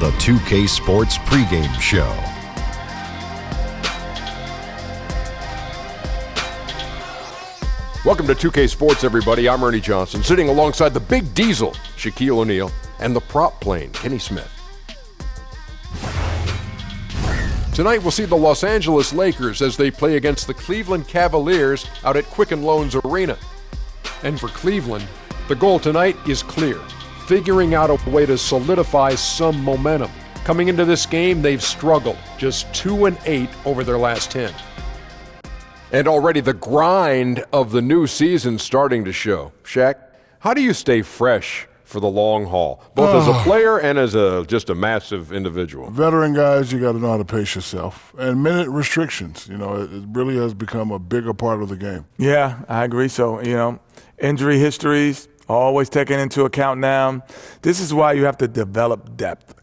The 2K Sports Pregame Show. Welcome to 2K Sports, everybody. I'm Ernie Johnson, sitting alongside the Big Diesel, Shaquille O'Neal, and the prop plane, Kenny Smith. Tonight, we'll see the Los Angeles Lakers as they play against the Cleveland Cavaliers out at Quicken Arena. And for Cleveland, the goal tonight is clear: figuring out a way to solidify some momentum. Coming into this game, they've struggled, just 2-8 over their last 10. And already the grind of the new season starting to show. Shaq, how do you stay fresh for the long haul, both as a player and as just a massive individual? Veteran guys, you got to know how to pace yourself. And minute restrictions, it really has become a bigger part of the game. Yeah, I agree. So, injury histories, always taken into account now. This is why you have to develop depth.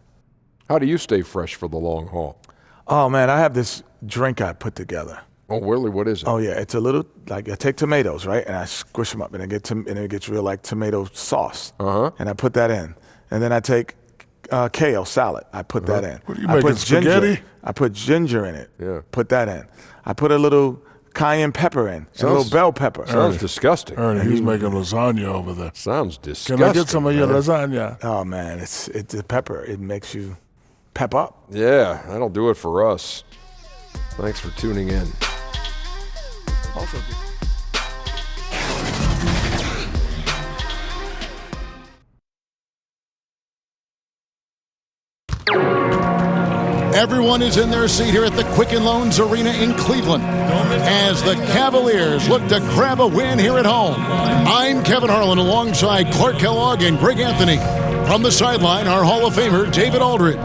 How do you stay fresh for the long haul? Oh, man, I have this drink I put together. Oh, really? What is it? Oh, yeah. It's a little, I take tomatoes, right? And I squish them up, and it gets real like tomato sauce. Uh-huh. And I put that in. And then I take kale salad. I put that in. What are you making, spaghetti? I put ginger in it. Yeah. Put that in. I put a little cayenne pepper in. A little bell pepper. Sounds disgusting. Ernie, he's making lasagna over there. Sounds disgusting. Can I get some of your lasagna? Oh, man, it's the pepper. It makes you pep up. Yeah, that'll do it for us. Thanks for tuning in. Also, everyone is in their seat here at the Quicken Loans Arena in Cleveland as the Cavaliers look to grab a win here at home. I'm Kevin Harlan alongside Clark Kellogg and Greg Anthony. From the sideline, our Hall of Famer, David Aldridge.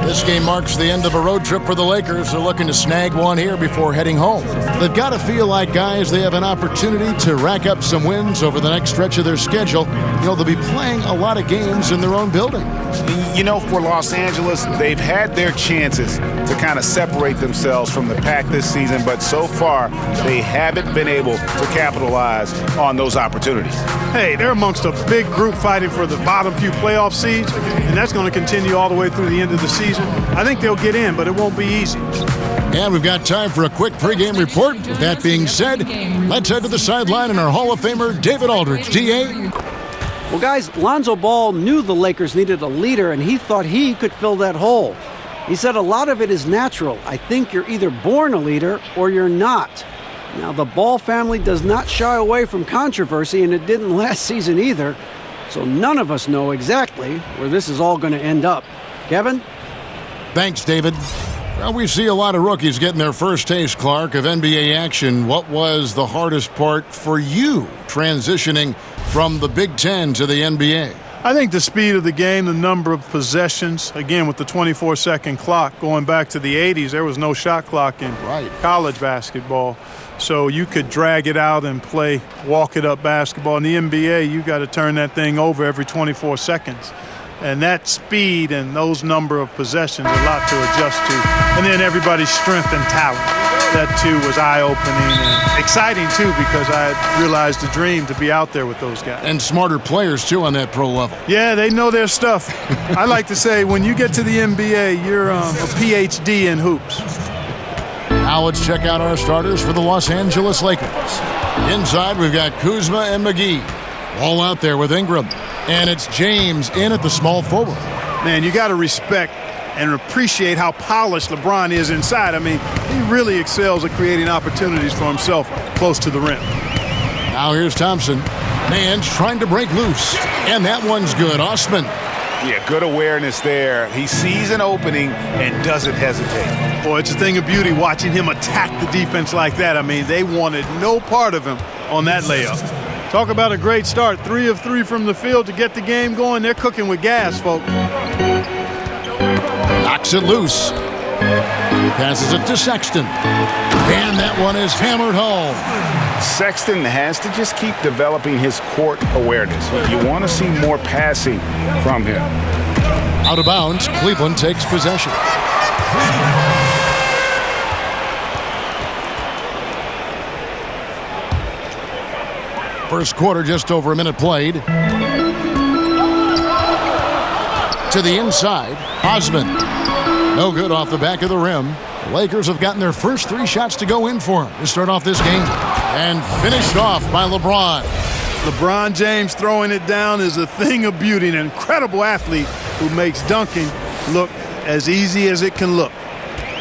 This game marks the end of a road trip for the Lakers. They're looking to snag one here before heading home. They've got to feel like, guys, they have an opportunity to rack up some wins over the next stretch of their schedule. They'll be playing a lot of games in their own building. You know, for Los Angeles, they've had their chances to kind of separate themselves from the pack this season, but so far they haven't been able to capitalize on those opportunities. Hey, they're amongst a big group fighting for the bottom few playoff seeds, and that's going to continue all the way through the end of the season. I think they'll get in, but it won't be easy. And we've got time for a quick pregame report. With that being said, let's head to the sideline and our Hall of Famer, David Aldridge. D.A.? Well, guys, Lonzo Ball knew the Lakers needed a leader, and he thought he could fill that hole. He said a lot of it is natural. I think you're either born a leader or you're not. Now, the Ball family does not shy away from controversy, and it didn't last season either. So none of us know exactly where this is all going to end up. Kevin? Thanks, David. Well, we see a lot of rookies getting their first taste, Clark, of NBA action. What was the hardest part for you transitioning from the Big Ten to the NBA? I think the speed of the game, the number of possessions, again, with the 24-second clock, going back to the 80s, there was no shot clock in college basketball. So you could drag it out and play walk-it-up basketball. In the NBA, you got to turn that thing over every 24 seconds. And that speed and those number of possessions, a lot to adjust to. And then everybody's strength and talent. That, too, was eye-opening and exciting, too, because I had realized the dream to be out there with those guys. And smarter players, too, on that pro level. Yeah, they know their stuff. I like to say, when you get to the NBA, you're a PhD in hoops. Now let's check out our starters for the Los Angeles Lakers. Inside, we've got Kuzma and McGee. All out there with Ingram. And it's James in at the small forward. Man, you got to respect and appreciate how polished LeBron is inside. I mean, he really excels at creating opportunities for himself close to the rim. Now here's Thompson. Man's trying to break loose. And that one's good. Osman. Yeah, good awareness there. He sees an opening and doesn't hesitate. Boy, it's a thing of beauty watching him attack the defense like that. I mean, they wanted no part of him on that layup. Talk about a great start. 3 of 3 from the field to get the game going. They're cooking with gas, folks. Knocks it loose. Passes it to Sexton. And that one is hammered home. Sexton has to just keep developing his court awareness. You want to see more passing from him. Out of bounds, Cleveland takes possession. First quarter, just over a minute played. To the inside, Osman. No good off the back of the rim. The Lakers have gotten their first 3 shots to go in for him to start off this game. And finished off by LeBron. LeBron James throwing it down is a thing of beauty. An incredible athlete who makes dunking look as easy as it can look.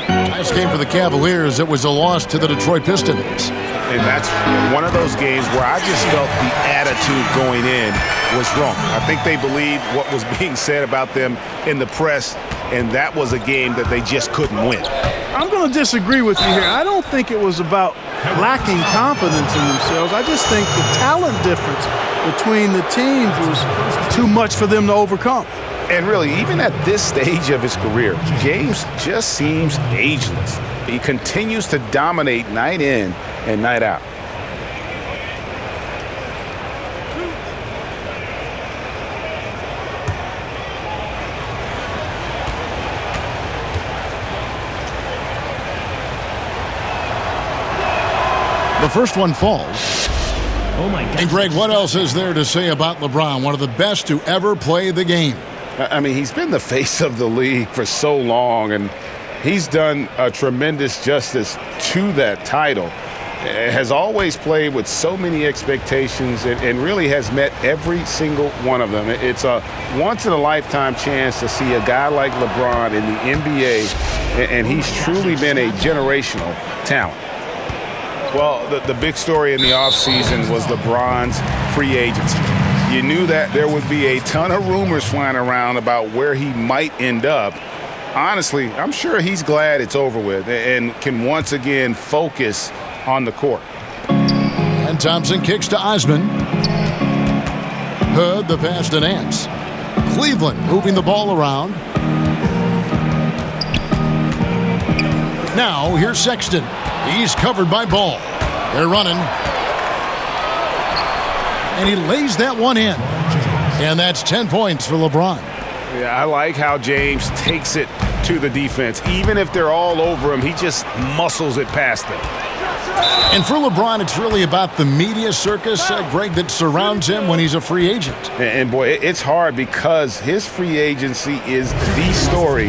Last game for the Cavaliers, it was a loss to the Detroit Pistons. And that's one of those games where I just felt the attitude going in was wrong. I think they believed what was being said about them in the press, and that was a game that they just couldn't win. I'm going to disagree with you here. I don't think it was about lacking confidence in themselves. I just think the talent difference between the teams was too much for them to overcome. And really, even at this stage of his career, James just seems ageless. He continues to dominate night in and night out. The first one falls. Oh my God. And Greg, what else is there to say about LeBron? One of the best to ever play the game. I mean, he's been the face of the league for so long, and he's done a tremendous justice to that title. Has always played with so many expectations and really has met every single one of them. It's a once-in-a-lifetime chance to see a guy like LeBron in the NBA, and he's truly been a generational talent. Well, the big story in the offseason was LeBron's free agency. You knew that there would be a ton of rumors flying around about where he might end up. Honestly, I'm sure he's glad it's over with and can once again focus on the court. And Thompson kicks to Osman. Hood, the pass to Nance. Cleveland moving the ball around. Now, here's Sexton. He's covered by Ball. They're running. And he lays that one in. And that's 10 points for LeBron. Yeah, I like how James takes it to the defense. Even if they're all over him, he just muscles it past them. And for LeBron, it's really about the media circus, Greg, that surrounds him when he's a free agent. And boy, it's hard because his free agency is the story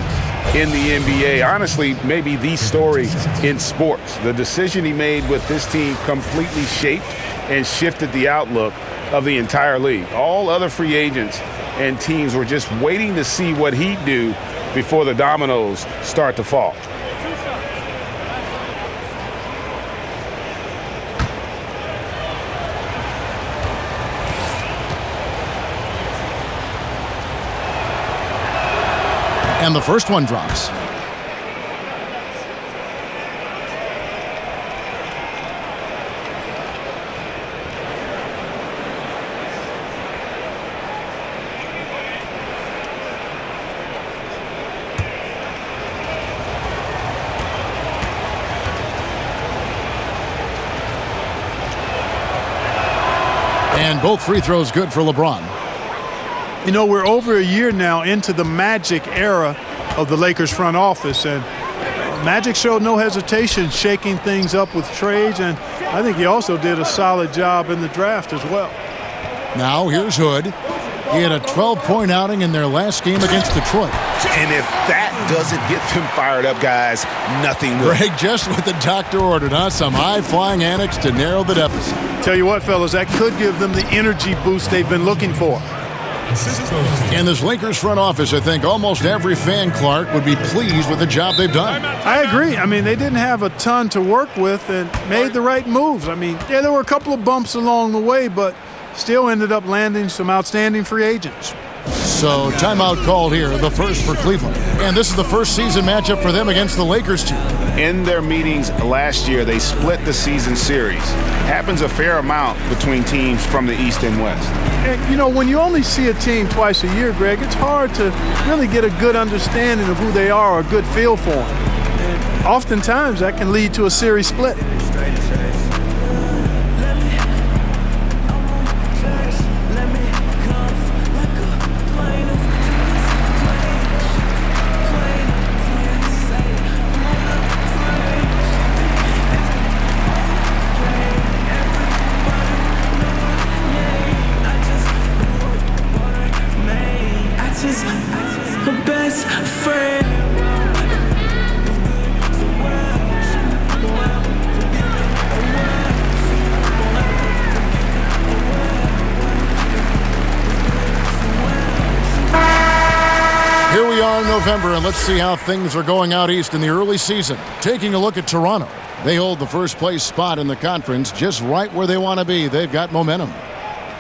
in the NBA. Honestly, maybe the story in sports. The decision he made with this team completely shaped and shifted the outlook of the entire league. All other free agents and teams were just waiting to see what he'd do before the dominoes start to fall. And the first one drops. And both free throws good for LeBron. You know, we're over a year now into the Magic era of the Lakers front office, and Magic showed no hesitation shaking things up with trades, and I think he also did a solid job in the draft as well. Now here's Hood. He had a 12-point outing in their last game against Detroit. And if that doesn't get them fired up, guys, nothing will. Greg, just what the doctor ordered, huh? Some high-flying antics to narrow the deficit. Tell you what, fellas, that could give them the energy boost they've been looking for. In this Lakers front office, I think almost every fan, Clark, would be pleased with the job they've done. I agree. I mean, they didn't have a ton to work with and made the right moves. I mean, yeah, there were a couple of bumps along the way, but still ended up landing some outstanding free agents. So timeout called here, the first for Cleveland. And this is the first season matchup for them against the Lakers team. In their meetings last year, they split the season series. Happens a fair amount between teams from the East and West. And, you know, when you only see a team twice a year, Greg, it's hard to really get a good understanding of who they are or a good feel for them. And oftentimes that can lead to a series split. November, and let's see how things are going out east in the early season. Taking a look at Toronto. They hold the first place spot in the conference, just right where they want to be. They've got momentum.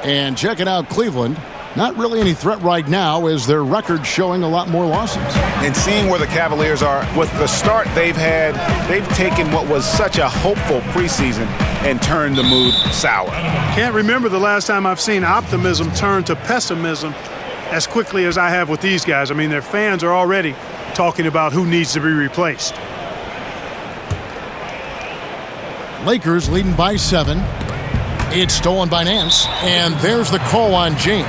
And checking out Cleveland, not really any threat right now as their record showing a lot more losses. And seeing where the Cavaliers are with the start they've had, they've taken what was such a hopeful preseason and turned the mood sour. Can't remember the last time I've seen optimism turn to pessimism as quickly as I have with these guys. I mean, their fans are already talking about who needs to be replaced. Lakers leading by 7. It's stolen by Nance, and there's the call on James.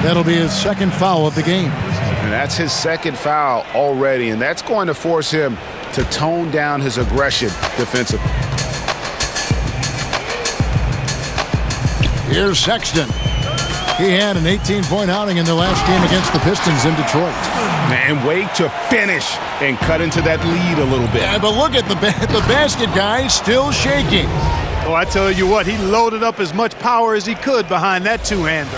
That'll be his second foul of the game. And that's his second foul already, and that's going to force him to tone down his aggression defensively. Here's Sexton. He had an 18-point outing in their last game against the Pistons in Detroit. And wait to finish and cut into that lead a little bit. Yeah, but look at the basket guy still shaking. Oh, I tell you what, he loaded up as much power as he could behind that two-hander.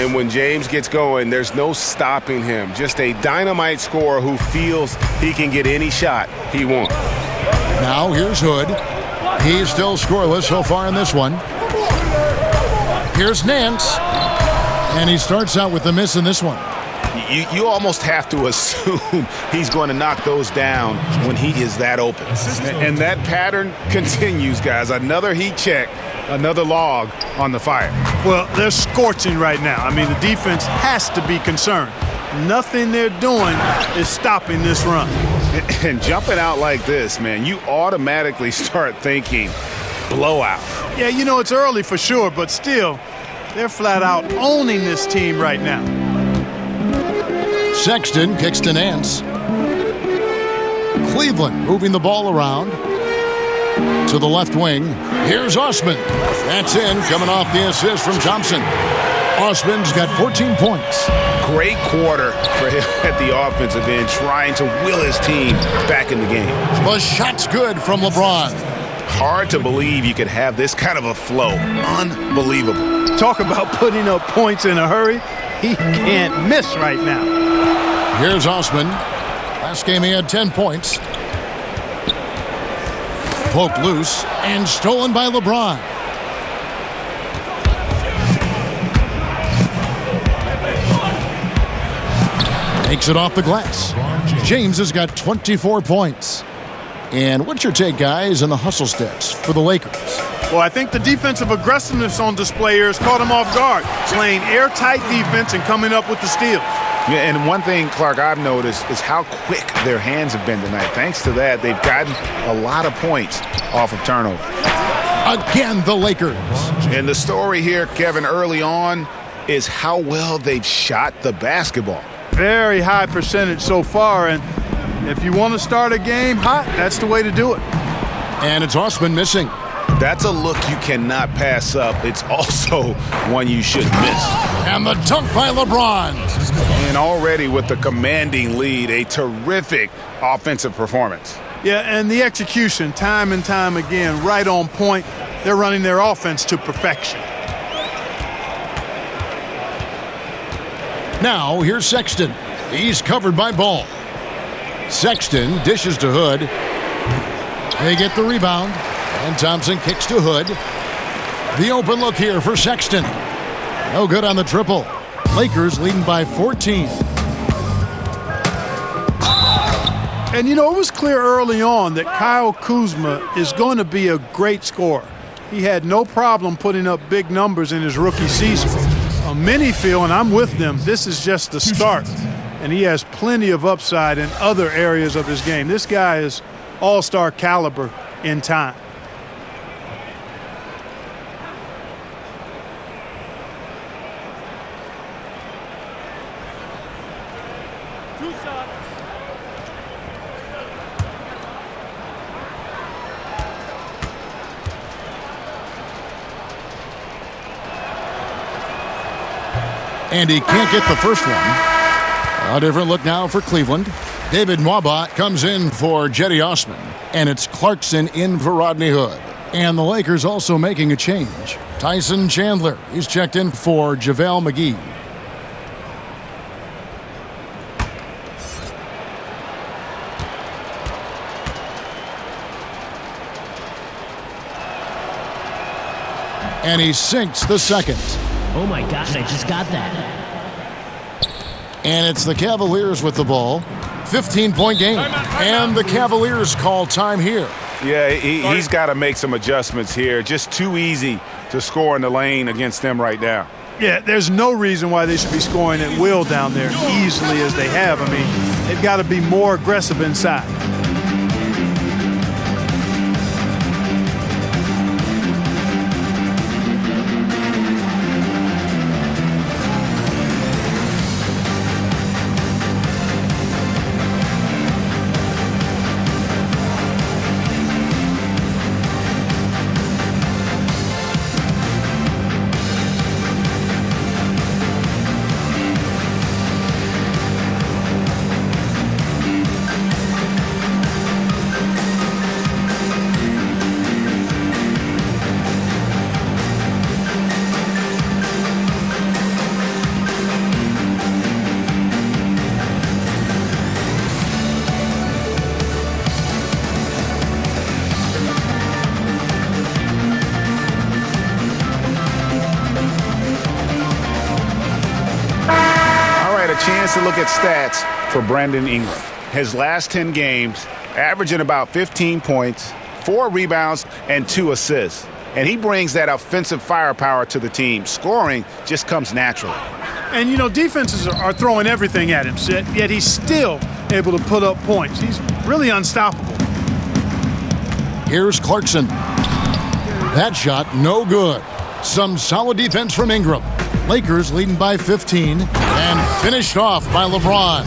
And when James gets going, there's no stopping him. Just a dynamite scorer who feels he can get any shot he wants. Now here's Hood. He's still scoreless so far in this one. Here's Nance. And he starts out with the miss in this one. You almost have to assume he's going to knock those down when he is that open. And that pattern continues, guys. Another heat check, another log on the fire. Well, they're scorching right now. I mean, the defense has to be concerned. Nothing they're doing is stopping this run. And jumping out like this, man, you automatically start thinking blowout. Yeah, you know, it's early for sure, but still, they're flat out owning this team right now. Sexton kicks to Nance. Cleveland moving the ball around to the left wing. Here's Osman. That's in, coming off the assist from Thompson. Osman's got 14 points. Great quarter for him at the offensive end, trying to will his team back in the game. The shot's good from LeBron. Hard to believe you could have this kind of a flow. Unbelievable. Talk about putting up points in a hurry. He can't miss right now. Here's Osman. Last game he had 10 points. Poked loose and stolen by LeBron. Takes it off the glass. James has got 24 points. And what's your take, guys, on the hustle stats for the Lakers? Well, I think the defensive aggressiveness on display here has caught them off guard, playing airtight defense and coming up with the steals. Yeah, and one thing, Clark, I've noticed is how quick their hands have been tonight. Thanks to that, they've gotten a lot of points off of turnover. Again, the Lakers. And the story here, Kevin, early on is how well they've shot the basketball. Very high percentage so far, and if you want to start a game hot, that's the way to do it. And it's Osman missing. That's a look you cannot pass up. It's also one you shouldn't miss. And the dunk by LeBron. And already with the commanding lead, a terrific offensive performance. Yeah, and the execution, time and time again, right on point. They're running their offense to perfection. Now, here's Sexton. He's covered by Ball. Sexton dishes to Hood. They get the rebound. And Thompson kicks to Hood. The open look here for Sexton. No good on the triple. Lakers leading by 14. And, you know, it was clear early on that Kyle Kuzma is going to be a great scorer. He had no problem putting up big numbers in his rookie season. Many feel, and I'm with them, this is just the start. And he has plenty of upside in other areas of his game. This guy is all-star caliber in time. And he can't get the first one. A different look now for Cleveland. David Nwaba comes in for Jetty Osman. And it's Clarkson in for Rodney Hood. And the Lakers also making a change. Tyson Chandler is checked in for JaVale McGee. And he sinks the second. Oh my gosh, I just got that. And it's the Cavaliers with the ball. 15-point game. And the Cavaliers call time here. Yeah, he's got to make some adjustments here. Just too easy to score in the lane against them right now. Yeah, there's no reason why they should be scoring at will down there easily as they have. I mean, they've got to be more aggressive inside. Chance to look at stats for Brandon Ingram. His last 10 games, averaging about 15 points, 4 rebounds, and 2 assists. And he brings that offensive firepower to the team. Scoring just comes naturally. And, you know, defenses are throwing everything at him, yet he's still able to put up points. He's really unstoppable. Here's Clarkson. That shot, no good. Some solid defense from Ingram. Lakers leading by 15 and finished off by LeBron.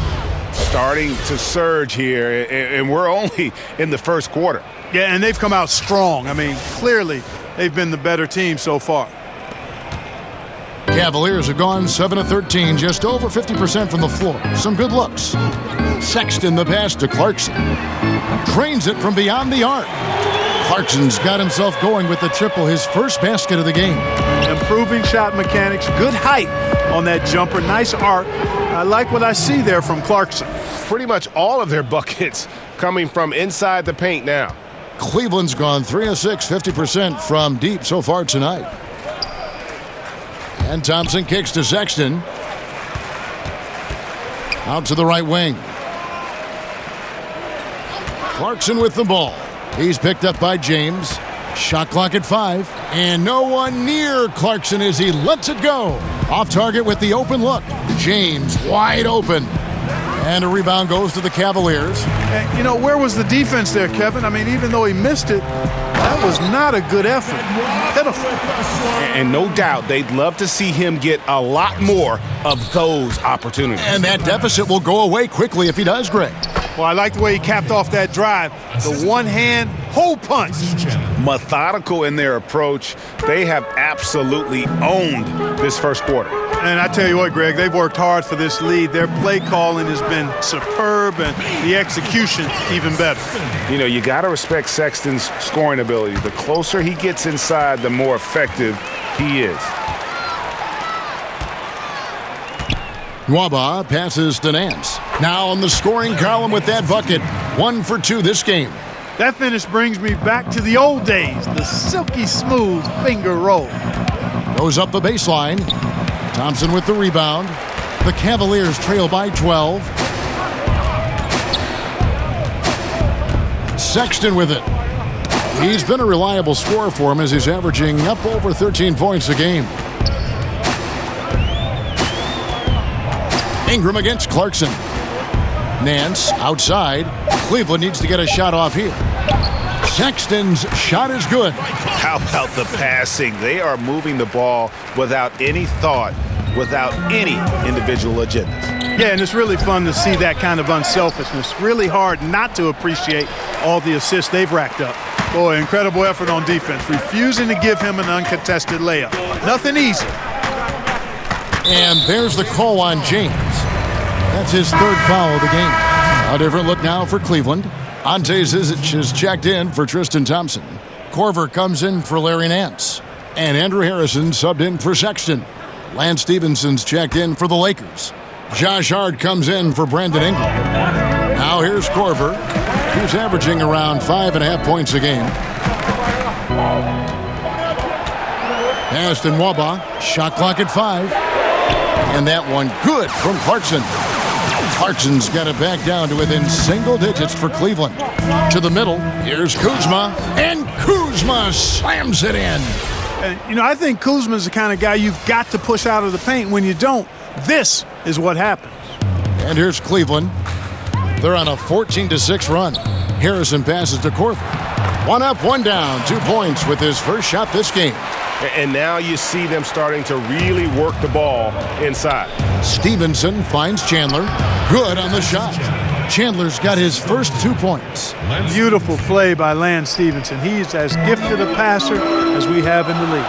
Starting to surge here, and we're only in the first quarter. Yeah, and they've come out strong. I mean, clearly they've been the better team so far. Cavaliers have gone 7 of 13, just over 50% from the floor. Some good looks. Sexton the pass to Clarkson. Drains it from beyond the arc. Clarkson's got himself going with the triple, his first basket of the game. Improving shot mechanics, good height on that jumper, nice arc. I like what I see there from Clarkson. Pretty much all of their buckets coming from inside the paint now. Cleveland's gone 3 of 6, 50% from deep so far tonight. And Thompson kicks to Sexton. Out to the right wing. Clarkson with the ball. He's picked up by James. Shot clock at 5. And no one near Clarkson as he lets it go. Off target with the open look. James wide open. And a rebound goes to the Cavaliers. And, you know, where was the defense there, Kevin? I mean, even though he missed it, that was not a good effort. Pitiful. And no doubt they'd love to see him get a lot more of those opportunities. And that deficit will go away quickly if he does, Greg. Well, I like the way he capped off that drive. The one-hand hole punch. Methodical in their approach. They have absolutely owned this first quarter. And I tell you what, Greg, they've worked hard for this lead. Their play calling has been superb, and the execution even better. You know, you got to respect Sexton's scoring ability. The closer he gets inside, the more effective he is. Nwaba passes to Nance. Now on the scoring column with that bucket. 1 for 2 this game. That finish brings me back to the old days, the silky smooth finger roll. Goes up the baseline. Thompson with the rebound. The Cavaliers trail by 12. Sexton with it. He's been a reliable scorer for him as he's averaging up over 13 points a game. Ingram against Clarkson. Nance outside. Cleveland needs to get a shot off here. Sexton's shot is good. How about the passing? They are moving the ball without any thought, without any individual agendas. Yeah, and it's really fun to see that kind of unselfishness. Really hard not to appreciate all the assists they've racked up. Boy, incredible effort on defense, refusing to give him an uncontested layup. Nothing easy. And there's the call on James. That's his third foul of the game. A different look now for Cleveland. Ante Zizic is checked in for Tristan Thompson. Korver comes in for Larry Nance. And Andrew Harrison subbed in for Sexton. Lance Stephenson's checked in for the Lakers. Josh Hart comes in for Brandon Ingram. Now here's Korver, who's averaging around 5.5 points a game. Pass to Nwaba. Shot clock at 5. And that one good from Clarkson. Clarkson's got it back down to within single digits for Cleveland. To the middle, here's Kuzma, and Kuzma slams it in. And, you know, I think Kuzma's the kind of guy you've got to push out of the paint. When you don't, this is what happens. And here's Cleveland. They're on a 14-6 run. Harrison passes to Korver. 1 up, 1 down, 2 points with his first shot this game. And now you see them starting to really work the ball inside. Stevenson finds Chandler. Good on the shot. Chandler's got his first 2 points. Beautiful play by Lance Stevenson. He's as gifted a passer as we have in the league.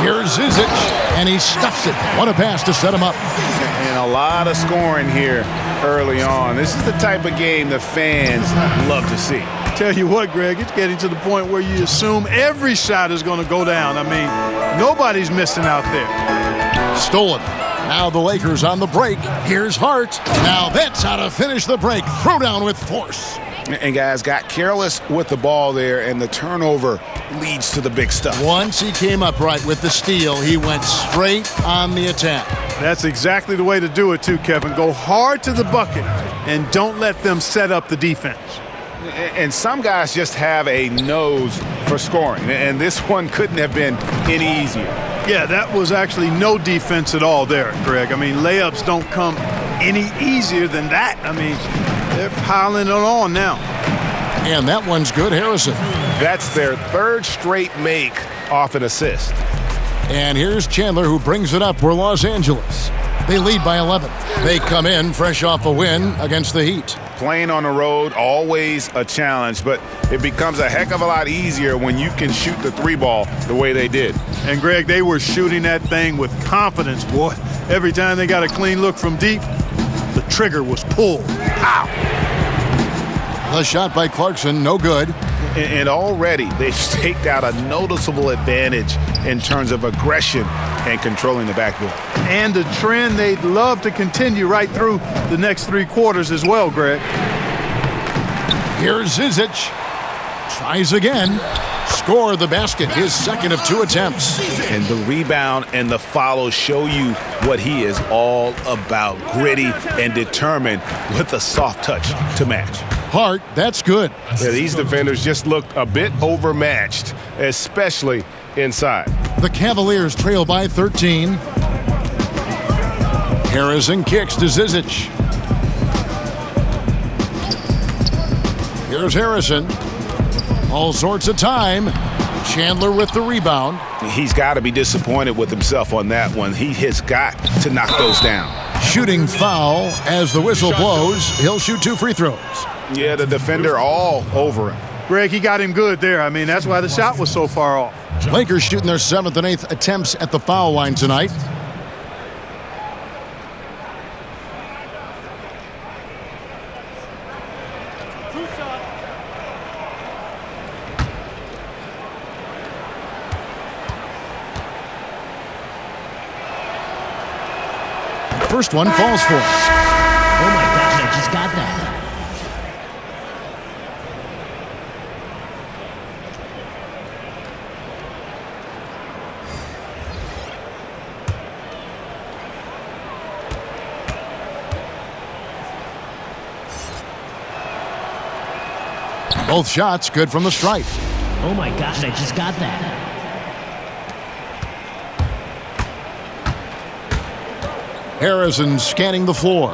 Here's Zizic, and he stuffs it. What a pass to set him up. And a lot of scoring here early on. This is the type of game the fans love to see. Tell you what, Greg, it's getting to the point where you assume every shot is going to go down. I mean, nobody's missing out there. Stolen. Now the Lakers on the break. Here's Hart. Now that's how to finish the break. Throw down with force. And guys got careless with the ball there, and the turnover leads to the big stuff. Once he came upright with the steal, he went straight on the attack. That's exactly the way to do it too, Kevin. Go hard to the bucket and don't let them set up the defense. And some guys just have a nose for scoring, and this one couldn't have been any easier. Yeah, that was actually no defense at all there, Greg. I mean, layups don't come any easier than that. I mean, they're piling it on now. And that one's good, Harrison. That's their third straight make off an assist. And here's Chandler, who brings it up for Los Angeles. They lead by 11. They come in fresh off a win against the Heat. Playing on the road, always a challenge, but it becomes a heck of a lot easier when you can shoot the three ball the way they did. And, Greg, they were shooting that thing with confidence, boy. Every time they got a clean look from deep, the trigger was pulled. Pow! The shot by Clarkson, no good. And already they've staked out a noticeable advantage in terms of aggression and controlling the backboard. And a trend they'd love to continue right through the next 3 quarters as well, Greg. Here's Zizic. Tries again. Score the basket, his second of 2 attempts. And the rebound and the follow show you what he is all about. Gritty and determined with a soft touch to match. Hart, that's good. Yeah, these defenders just looked a bit overmatched, especially inside. The Cavaliers trail by 13. Harrison kicks to Zizic. Here's Harrison. All sorts of time. Chandler with the rebound. He's got to be disappointed with himself on that one. He has got to knock those down. Shooting foul as the whistle blows. He'll shoot 2 free throws. Yeah, the defender all over him. Greg, he got him good there. I mean, that's why the shot was so far off. Lakers shooting their 7th and 8th attempts at the foul line tonight. First one falls for it. Oh my gosh, I just got that. Both shots good from the stripe. Oh my gosh, I just got that. Harrison scanning the floor.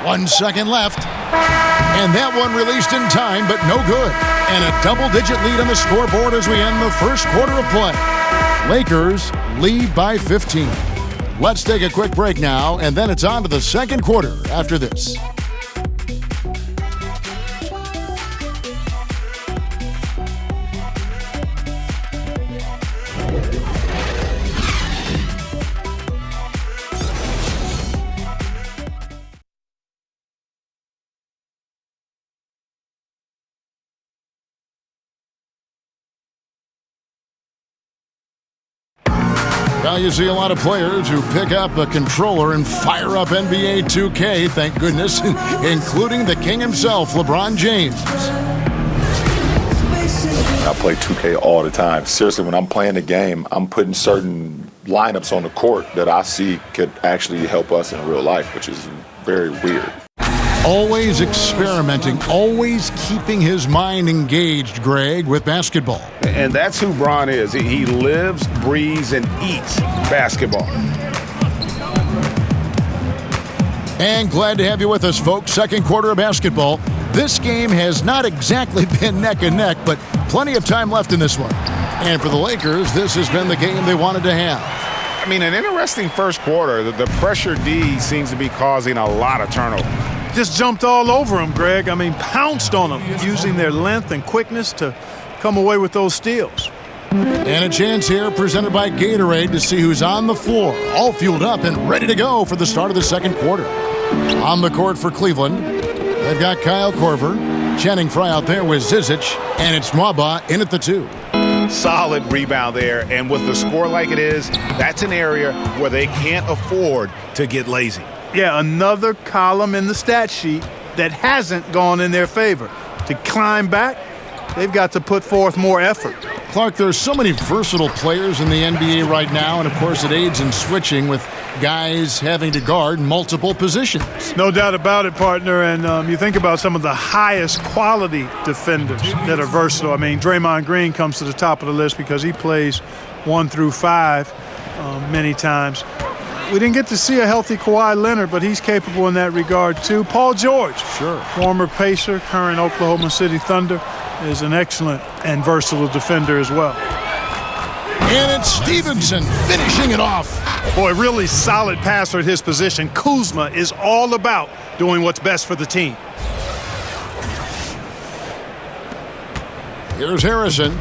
1 second left. And that one released in time, but no good. And a double-digit lead on the scoreboard as we end the first quarter of play. Lakers lead by 15. Let's take a quick break now, and then it's on to the second quarter after this. Now you see a lot of players who pick up a controller and fire up NBA 2K, thank goodness, including the king himself, LeBron James. I play 2K all the time. Seriously, when I'm playing the game, I'm putting certain lineups on the court that I see could actually help us in real life, which is very weird. Always experimenting, always keeping his mind engaged, Greg, with basketball. And that's who Bron is. He lives, breathes, and eats basketball. And glad to have you with us, folks. Second quarter of basketball. This game has not exactly been neck and neck, but plenty of time left in this one. And for the Lakers, this has been the game they wanted to have. I mean, an interesting first quarter. The pressure D seems to be causing a lot of turnover. Just jumped all over him, Greg. I mean, pounced on him, using their length and quickness to come away with those steals. And a chance here presented by Gatorade to see who's on the floor, all fueled up and ready to go for the start of the second quarter. On the court for Cleveland, they've got Kyle Korver, Channing Frye out there with Zizic, and it's Mwaba in at the 2. Solid rebound there, and with the score like it is, that's an area where they can't afford to get lazy. Yeah, another column in the stat sheet that hasn't gone in their favor. To climb back, they've got to put forth more effort. Clark, there's so many versatile players in the NBA right now, and of course it aids in switching with guys having to guard multiple positions. No doubt about it, partner, and you think about some of the highest quality defenders that are versatile. I mean, Draymond Green comes to the top of the list because he plays 1 through 5 many times. We didn't get to see a healthy Kawhi Leonard, but he's capable in that regard too. Paul George, sure, former Pacer, current Oklahoma City Thunder. is an excellent and versatile defender as well. And it's Stevenson finishing it off. Boy, really solid passer at his position. Kuzma is all about doing what's best for the team. Here's Harrison.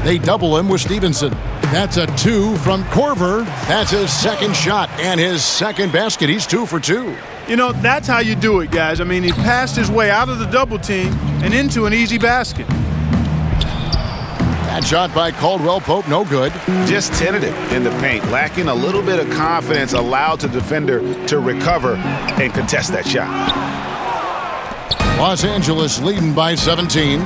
They double him with Stevenson. That's a 2 from Korver. That's his second shot and his second basket. He's 2 for 2. You know, that's how you do it, guys. I mean, he passed his way out of the double team and into an easy basket. That shot by Caldwell Pope, no good. Just tentative in the paint, lacking a little bit of confidence, allowed the defender to recover and contest that shot. Los Angeles leading by 17.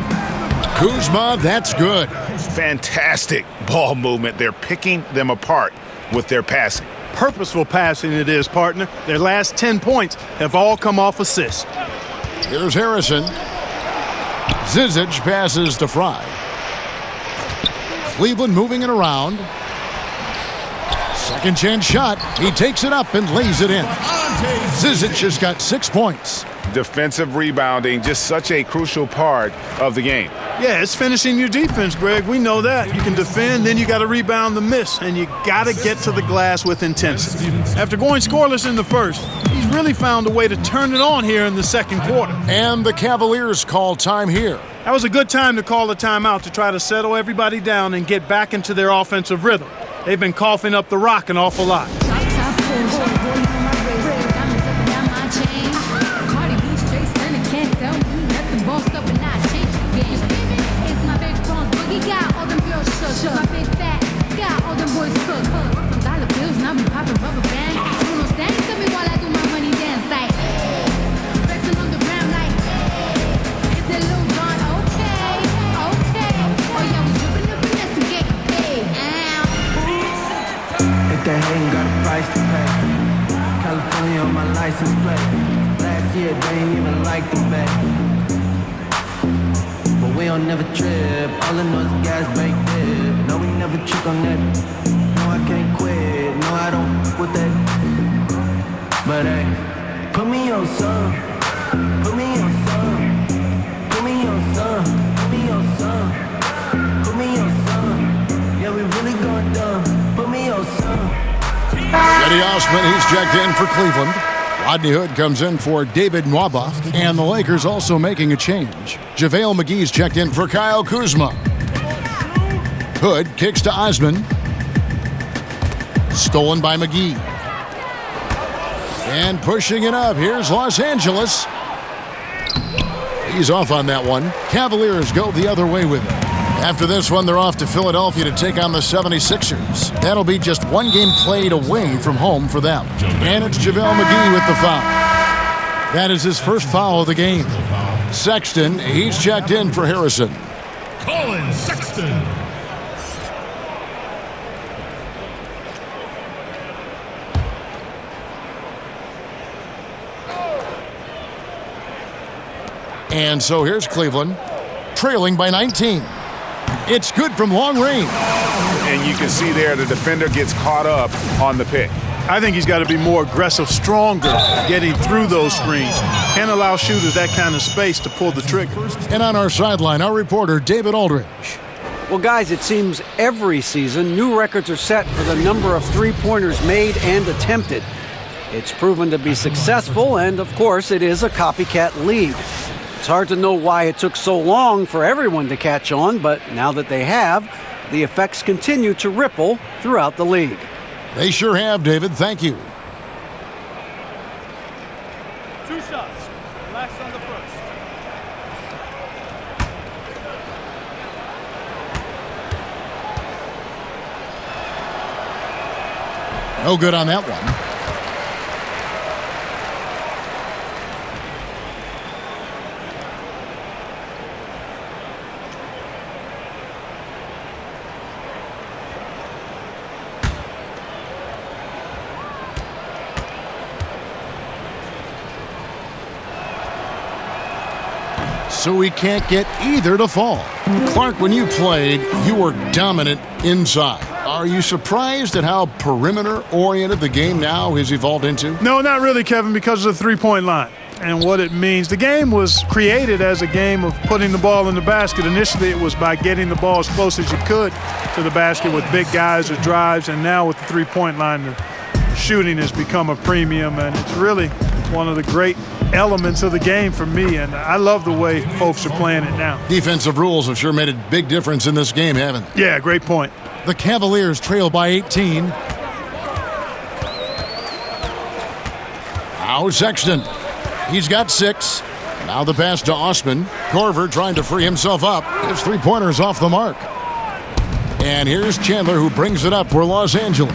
Kuzma, that's good. Fantastic ball movement. They're picking them apart with their passing. Purposeful passing it is, partner. Their last 10 points have all come off assists. Here's Harrison. Zizic passes to Fry. Cleveland moving it around. Second chance shot. He takes it up and lays it in. Zizic has got 6 points. Defensive rebounding, just such a crucial part of the game. Yeah, it's finishing your defense, Greg. We know that. You can defend, then you got to rebound the miss, and you got to get to the glass with intensity. After going scoreless in the first, he's really found a way to turn it on here in the second quarter. And the Cavaliers call time here. That was a good time to call a timeout to try to settle everybody down and get back into their offensive rhythm. They've been coughing up the rock an awful lot. That ain't got a price to pay. California on my license plate. Last year they ain't even like the bay. But we don't never trip. All I know is gas baked dip. No, we never trick on that. No, I can't quit. No, I don't with that. But hey, put me on some. Put me on some. Put me on some. Put me on some. Put me on some. Yeah, we really going dumb. Put me on some. Eddie Osman, he's checked in for Cleveland. Rodney Hood comes in for David Nwaba. And the Lakers also making a change. JaVale McGee's checked in for Kyle Kuzma. Hood kicks to Osman. Stolen by McGee. And pushing it up. Here's Los Angeles. He's off on that one. Cavaliers go the other way with it. After this one, they're off to Philadelphia to take on the 76ers. That'll be just one game played away from home for them. And it's JaVale McGee with the foul. That is his first foul of the game. Sexton, he's checked in for Harrison. Colin Sexton. And so here's Cleveland, trailing by 19. It's good from long range. And you can see there the defender gets caught up on the pick. I think he's got to be more aggressive, stronger, getting through those screens. Can't allow shooters that kind of space to pull the trigger. And on our sideline, our reporter, David Aldridge. Well, guys, it seems every season new records are set for the number of three-pointers made and attempted. It's proven to be successful, and of course, it is a copycat league. It's hard to know why it took so long for everyone to catch on, but now that they have, the effects continue to ripple throughout the league. They sure have, David. Thank you. 2 shots. Relax on the first. No good on that one. So we can't get either to fall. Clark, when you played, you were dominant inside. Are you surprised at how perimeter-oriented the game now has evolved into? No, not really, Kevin, because of the three-point line. and what it means. The game was created as a game of putting the ball in the basket. Initially, it was by getting the ball as close as you could to the basket with big guys or drives, and now with the three-point line, the shooting has become a premium, and it's really one of the great elements of the game for me, and I love the way folks are playing it now. Defensive rules have sure made a big difference in this game, haven't they? Yeah, great point. The Cavaliers trail by 18. Now Sexton. He's got 6. Now the pass to Osman. Corver trying to free himself up. His three-pointer's off the mark. And here's Chandler, who brings it up for Los Angeles.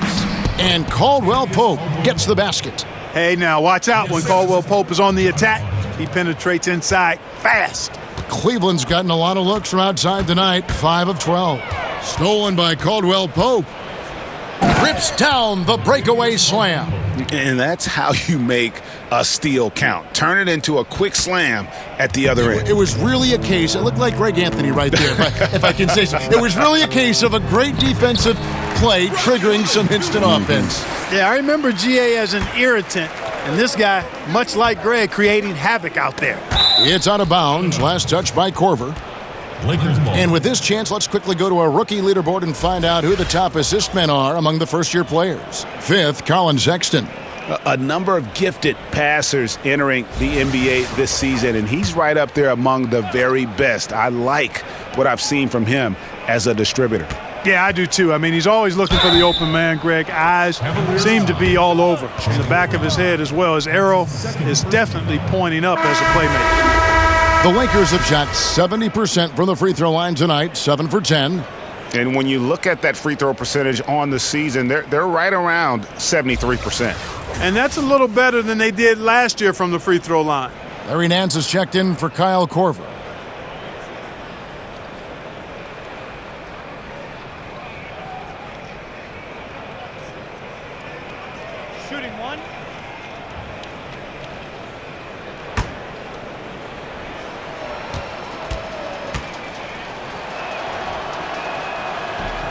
And Caldwell Pope gets the basket. Hey, now watch out when Caldwell Pope is on the attack. He penetrates inside fast. Cleveland's gotten a lot of looks from outside tonight, 5 of 12. Stolen by Caldwell Pope. Rips down the breakaway slam. And that's how you make a steal count. Turn it into a quick slam at the other end. It was really a case, it looked like Greg Anthony right there, if I can say so. It was really a case of a great defensive play triggering some instant offense. Yeah, I remember GA as an irritant, and this guy, much like Greg, creating havoc out there. It's out of bounds. Last touch by Corver. Lakers ball. And with this chance, let's quickly go to our rookie leaderboard and find out who the top assist men are among the first-year players. 5th, Colin Sexton. A number of gifted passers entering the NBA this season, and he's right up there among the very best. I like what I've seen from him as a distributor. Yeah, I do too. I mean, he's always looking for the open man, Greg. Eyes seem to be all over, in the back of his head as well. His arrow is definitely pointing up as a playmaker. The Lakers have shot 70% from the free throw line tonight, 7 for 10. And when you look at that free throw percentage on the season, they're right around 73%. And that's a little better than they did last year from the free throw line. Larry Nance has checked in for Kyle Korver. Shooting one.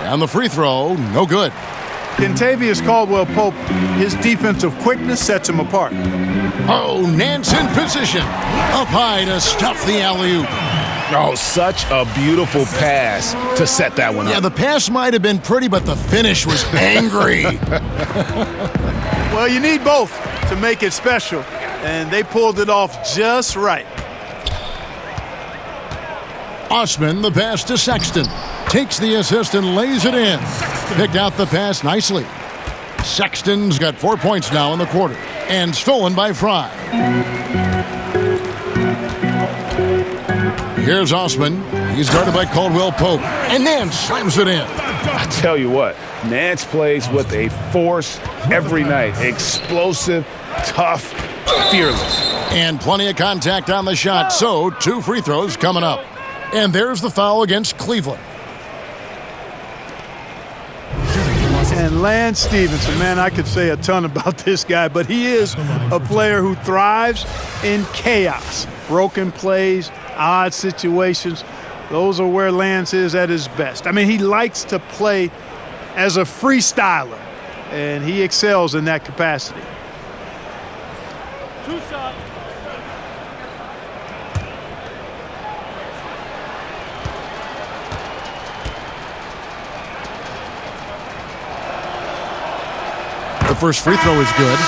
And the free throw, no good. Kentavious Caldwell-Pope, his defensive quickness sets him apart. Oh, Nance in position. Up high to stuff the alley-oop. Oh, such a beautiful pass to set that one up. Yeah, the pass might have been pretty, but the finish was angry. Well, you need both to make it special, and they pulled it off just right. Osman, the pass to Sexton. Takes the assist and lays it in. Picked out the pass nicely. Sexton's got 4 points now in the quarter. And stolen by Fry. Here's Osman. He's guarded by Caldwell Pope. And Nance slams it in. I tell you what, Nance plays with a force every night. Explosive, tough, fearless. And plenty of contact on the shot. So 2 free throws coming up. And there's the foul against Cleveland. And Lance Stephenson, man, I could say a ton about this guy, but he is a player who thrives in chaos. Broken plays, odd situations. Those are where Lance is at his best. I mean, he likes to play as a freestyler, and he excels in that capacity. 2 shots. The first free throw is good.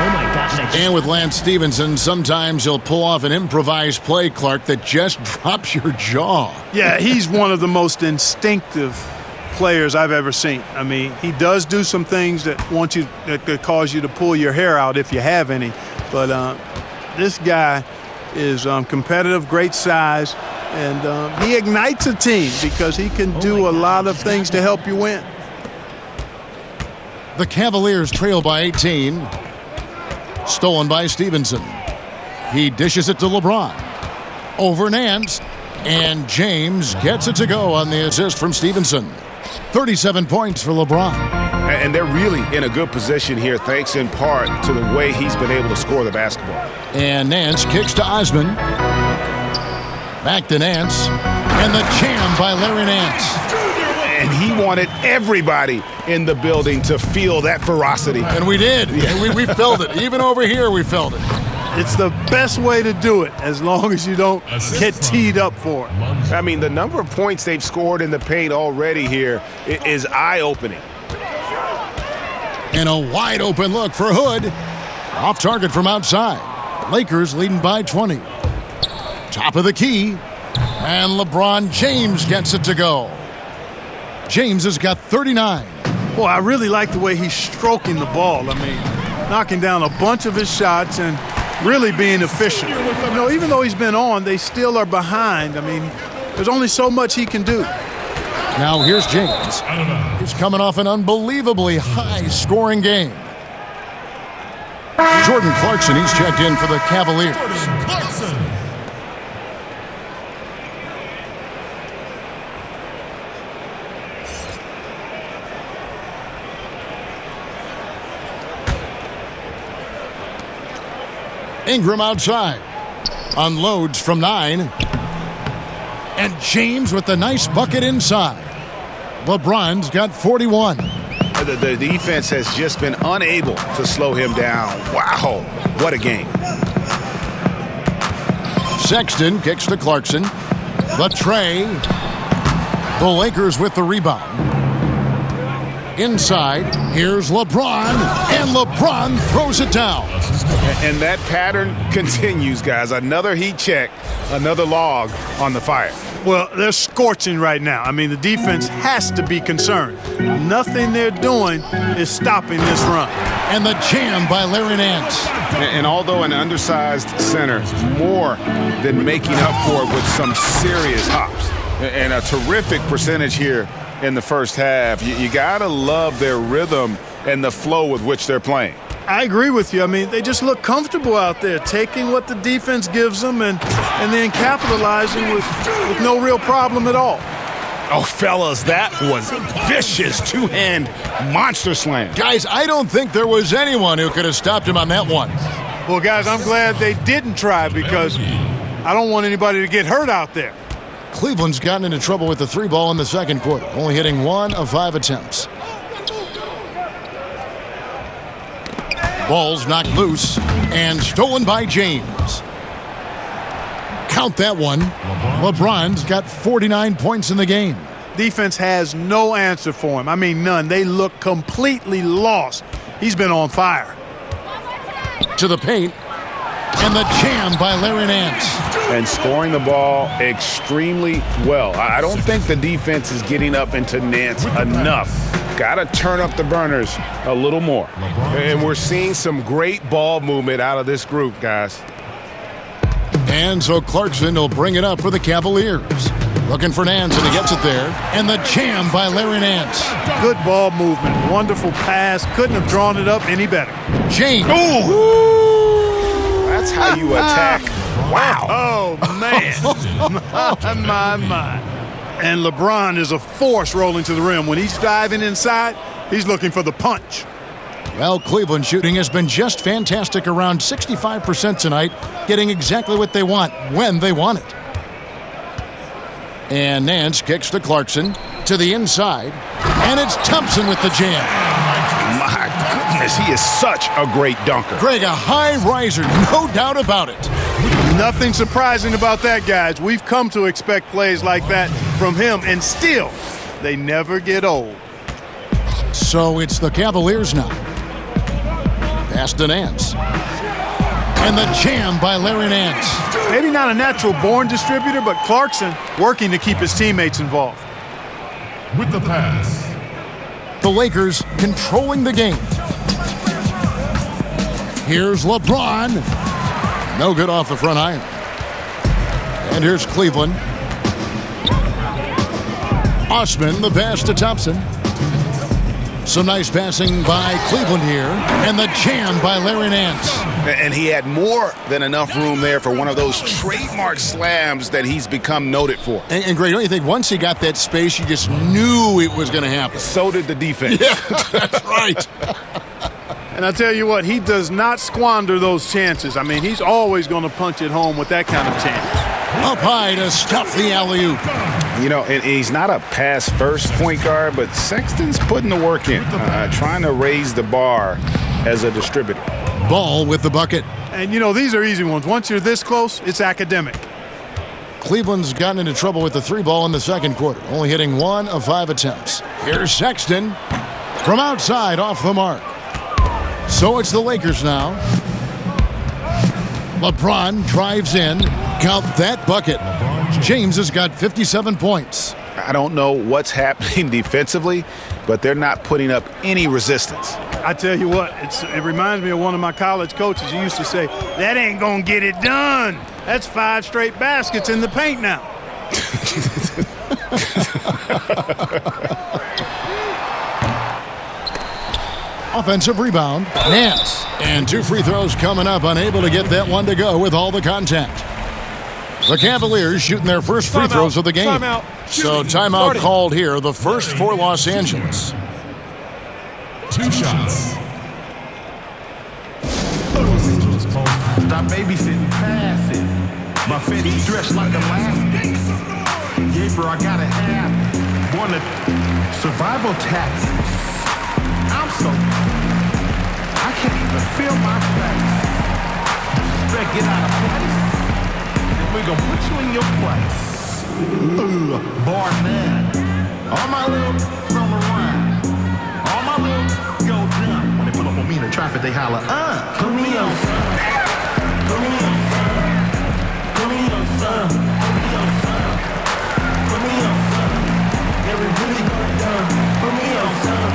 Oh my gosh. And with Lance Stephenson, sometimes he'll pull off an improvised play, Clark, that just drops your jaw. Yeah, he's one of the most instinctive players I've ever seen. I mean, he does do some things that could cause you to pull your hair out if you have any. But this guy is competitive, great size, and he ignites a team because he can do a lot of things to help you win. The Cavaliers trail by 18. Stolen by Stevenson. He dishes it to LeBron. Over Nance. And James gets it to go on the assist from Stevenson. 37 points for LeBron. And they're really in a good position here, thanks in part to the way he's been able to score the basketball. And Nance kicks to Osman. Back to Nance. And the jam by Larry Nance. And he wanted everybody in the building to feel that ferocity. And we did. Yeah. We felt it. Even over here, we felt it. It's the best way to do it, as long as you don't get teed up for it. I mean, the number of points they've scored in the paint already here is eye-opening. And a wide open look for Hood. Off target from outside. Lakers leading by 20. Top of the key. And LeBron James gets it to go. James has got 39. Boy, I really like the way he's stroking the ball. I mean, knocking down a bunch of his shots and really being efficient. You know, even though he's been on, they still are behind. I mean, there's only so much he can do. Now here's James. He's coming off an unbelievably high-scoring game. Jordan Clarkson, he's checked in for the Cavaliers. Ingram outside. Unloads from 9. And James with the nice bucket inside. LeBron's got 41. The defense has just been unable to slow him down. Wow, what a game. Sexton kicks to Clarkson. The tray. The Lakers with the rebound. Inside, here's LeBron, and LeBron throws it down. And that pattern continues, guys. Another heat check, another log on the fire. Well, they're scorching right now. I mean, the defense has to be concerned. Nothing they're doing is stopping this run. And the jam by Larry Nance. And although an undersized center, more than making up for it with some serious hops. And a terrific percentage here in the first half. You got to love their rhythm and the flow with which they're playing. I agree with you. I mean, they just look comfortable out there, taking what the defense gives them and then capitalizing with no real problem at all. Oh, fellas, that was vicious two-hand monster slam. Guys, I don't think there was anyone who could have stopped him on that one. Well, guys, I'm glad they didn't try because I don't want anybody to get hurt out there. Cleveland's gotten into trouble with the 3-ball in the second quarter, only hitting 1 of 5 attempts. Ball's knocked loose and stolen by James. Count that one. LeBron's got 49 points in the game. Defense has no answer for him. I mean, none. They look completely lost. He's been on fire. To the paint. And the jam by Larry Nance. And scoring the ball extremely well. I don't think the defense is getting up into Nance enough. Got to turn up the burners a little more. And we're seeing some great ball movement out of this group, guys. And so Clarkson will bring it up for the Cavaliers. Looking for Nance, and he gets it there. And the jam by Larry Nance. Good ball movement. Wonderful pass. Couldn't have drawn it up any better. James. Ooh. That's how you attack. Wow. Oh, man. my. And LeBron is a force rolling to the rim. When he's diving inside, he's looking for the punch. Well, Cleveland shooting has been just fantastic, around 65% tonight, getting exactly what they want when they want it. And Nance kicks to Clarkson to the inside, and it's Thompson with the jam. My goodness, he is such a great dunker. Greg, a high riser, no doubt about it. Nothing surprising about that, guys. We've come to expect plays like that from him, and still, they never get old. So it's the Cavaliers now. Pass to Nance. And the jam by Larry Nance. Maybe not a natural-born distributor, but Clarkson working to keep his teammates involved. With the pass. The Lakers controlling the game. Here's LeBron. No good off the front iron. And here's Cleveland. Osman, the pass to Thompson. Some nice passing by Cleveland here. And the jam by Larry Nance. And he had more than enough room there for one of those trademark slams that he's become noted for. And Greg, don't you think once he got that space, you just knew it was going to happen? So did the defense. Yeah, that's right. And I tell you what, he does not squander those chances. I mean, he's always going to punch it home with that kind of chance. Up high to stuff the alley-oop. You know, and he's not a pass-first point guard, but Sexton's putting the work in, trying to raise the bar as a distributor. Ball with the bucket. And, you know, these are easy ones. Once you're this close, it's academic. Cleveland's gotten into trouble with the 3-ball in the second quarter, only hitting 1 of 5 attempts. Here's Sexton from outside off the mark. So it's the Lakers now. LeBron drives in. Count that bucket. James has got 57 points. I don't know what's happening defensively, but they're not putting up any resistance. I tell you what, it reminds me of one of my college coaches who used to say, that ain't gonna get it done. That's 5 straight baskets in the paint now. Offensive rebound. Nance. And 2 free throws coming up, unable to get that one to go with all the contact. The Cavaliers shooting their first free throws of the game. So timeout called here, the first for Los Angeles. 2 shots. Stop babysitting, pass it. My Fetty's dressed like elastic. Yeah, bro, I gotta have one of survival tactics. I'm so I can't even feel my face. Disrespect, get out of place. And we gonna put you in your place. Bar man. All my little on the run. All my little go down. When they pull up on me in the traffic, they holler, put me on son. Put me on son. Put me on son. Put me on son. Put me on son. Yeah, we really going down. Put me on son.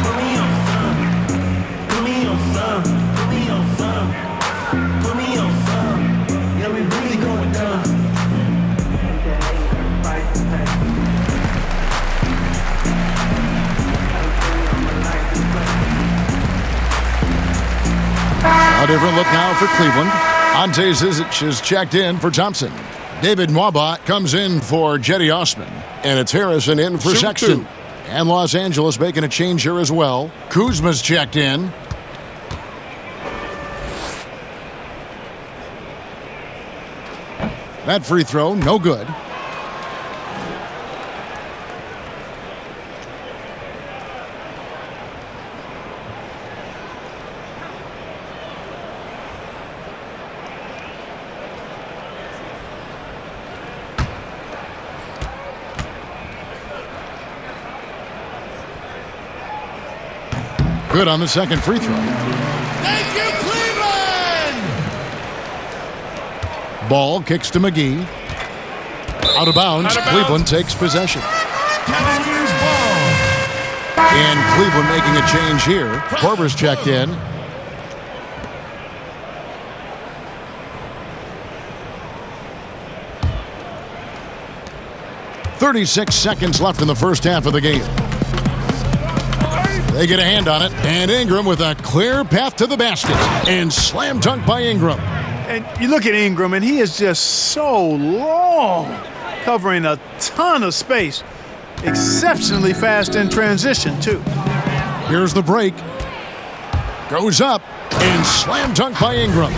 Put me on son. Put me on son. Put me on son. Put me on son. Yeah, we really going down. A different look now for Cleveland. Ante Zizic is checked in for Thompson. David Nwaba comes in for Jetty Osman. And it's Harrison in for Sexton. And Los Angeles making a change here as well. Kuzma's checked in. That free throw, no good. Good on the second free throw. Thank you, Cleveland! Ball kicks to McGee. Out of bounds. Cleveland takes possession. Cavaliers ball. And Cleveland making a change here. Korver's checked in. .36 seconds left in the first half of the game. They get a hand on it, and Ingram with a clear path to the basket. And slam dunk by Ingram. And you look at Ingram, and he is just so long, covering a ton of space. Exceptionally fast in transition, too. Here's the break. Goes up, and slam dunk by Ingram.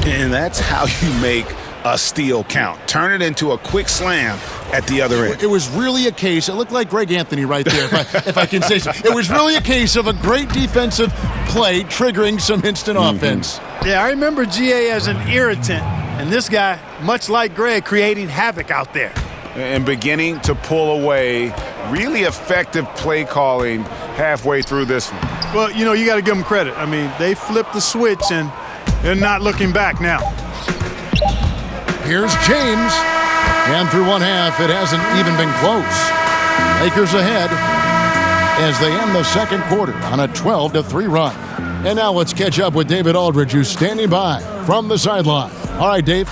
And that's how you make a steal count. Turn it into a quick slam at the other end. It was really a case, it looked like Greg Anthony right there, if I can say so. It was really a case of a great defensive play triggering some instant offense. Yeah, I remember GA as an irritant, and this guy, much like Greg, creating havoc out there. And beginning to pull away. Really effective play calling halfway through this one. Well, you know, you got to give them credit. I mean, they flipped the switch, and they're not looking back now. Here's James. And through one half, it hasn't even been close. Lakers ahead as they end the second quarter on a 12-3 run. And now let's catch up with David Aldridge, who's standing by from the sideline. All right, Dave.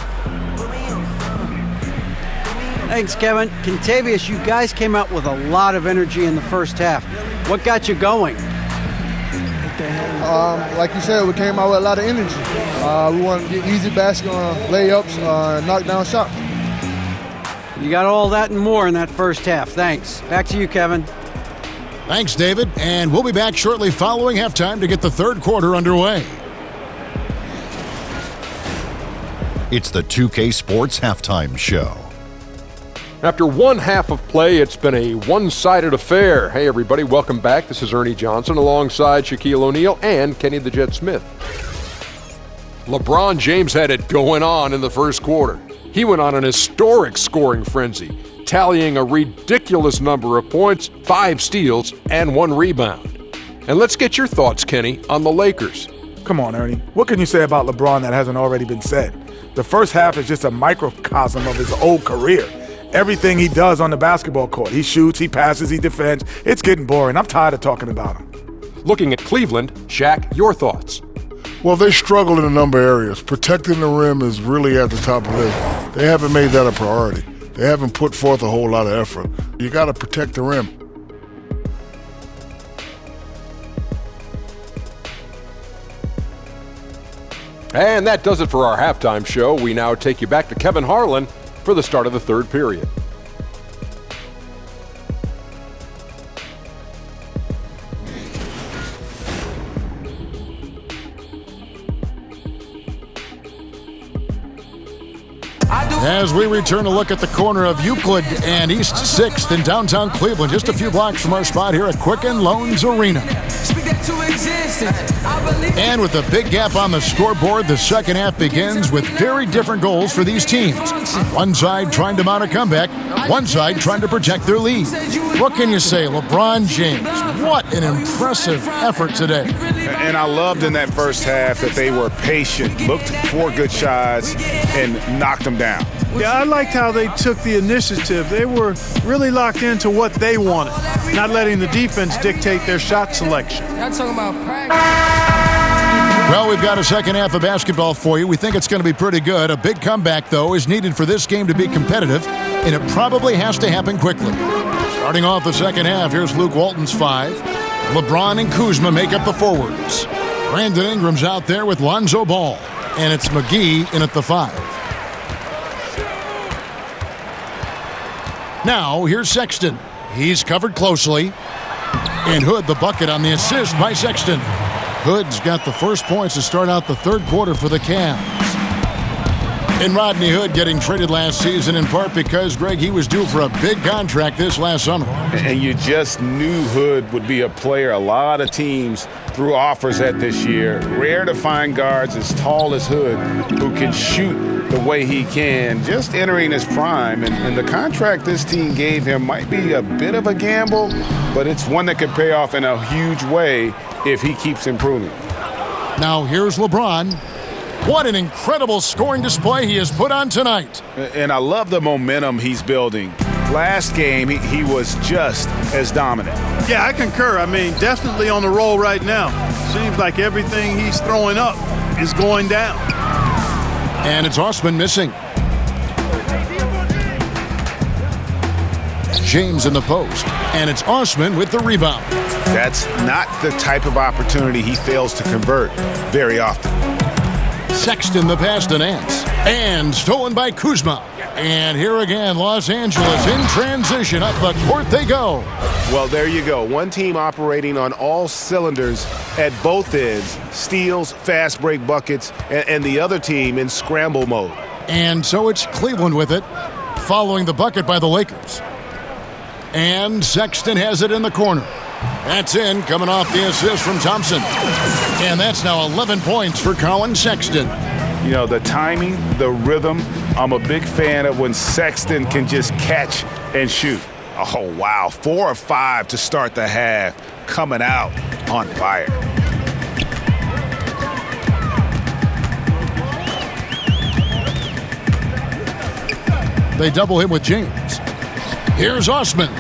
Thanks, Kevin. Contavious, you guys came out with a lot of energy in the first half. What got you going? Like you said, we came out with a lot of energy. We wanted to get easy basket layups, knock down shots. You got all that and more in that first half. Thanks. Back to you, Kevin. Thanks, David. And we'll be back shortly following halftime to get the third quarter underway. It's the 2K Sports Halftime Show. After one half of play, it's been a one-sided affair. Hey, everybody, welcome back. This is Ernie Johnson alongside Shaquille O'Neal and Kenny the Jet Smith. LeBron James had it going on in the first quarter. He went on an historic scoring frenzy, tallying a ridiculous number of points, 5 steals, and 1 rebound. And let's get your thoughts, Kenny, on the Lakers. Come on, Ernie. What can you say about LeBron that hasn't already been said? The first half is just a microcosm of his old career. Everything he does on the basketball court. He shoots, he passes, he defends. It's getting boring. I'm tired of talking about him. Looking at Cleveland, Shaq, your thoughts? Well, they struggle in a number of areas. Protecting the rim is really at the top of the list. They haven't made that a priority. They haven't put forth a whole lot of effort. You got to protect the rim. And that does it for our halftime show. We now take you back to Kevin Harlan for the start of the third period. As we return to look at the corner of Euclid and East 6th in downtown Cleveland, just a few blocks from our spot here at Quicken Loans Arena. And with a big gap on the scoreboard, the second half begins with very different goals for these teams. One side trying to mount a comeback, one side trying to protect their lead. What can you say, LeBron James? What an impressive effort today. And I loved in that first half that they were patient, looked for good shots, and knocked them down. Yeah, I liked how they took the initiative. They were really locked into what they wanted, not letting the defense dictate their shot selection. Y'all talking about practice. Well, we've got a second half of basketball for you. We think it's going to be pretty good. A big comeback, though, is needed for this game to be competitive, and it probably has to happen quickly. Starting off the second half, here's Luke Walton's 5. LeBron and Kuzma make up the forwards. Brandon Ingram's out there with Lonzo Ball, and it's McGee in at the 5. Now, here's Sexton. He's covered closely. And Hood the bucket on the assist by Sexton. Hood's got the first points to start out the third quarter for the Cavs. And Rodney Hood getting traded last season in part because, Greg, he was due for a big contract this last summer. And you just knew Hood would be a player a lot of teams threw offers at this year. Rare to find guards as tall as Hood who can shoot the way he can, just entering his prime. And the contract this team gave him might be a bit of a gamble, but it's one that could pay off in a huge way if he keeps improving. Now here's LeBron. What an incredible scoring display he has put on tonight. And I love the momentum he's building. Last game, he was just as dominant. Yeah, I concur. I mean, definitely on the roll right now. Seems like everything he's throwing up is going down. And it's Osman missing. James in the post. And it's Osman with the rebound. That's not the type of opportunity he fails to convert very often. Sexton the pass to Nance. And stolen by Kuzma. And here again, Los Angeles in transition. Up the court they go. Well, there you go. One team operating on all cylinders at both ends. Steals, fast break buckets, and the other team in scramble mode. And so it's Cleveland with it, following the bucket by the Lakers. And Sexton has it in the corner. That's in, coming off the assist from Thompson. And that's now 11 points for Colin Sexton. You know, the timing, the rhythm, I'm a big fan of when Sexton can just catch and shoot. Oh, wow, 4 of 5 to start the half, coming out on fire. They double him with James. Here's Osman.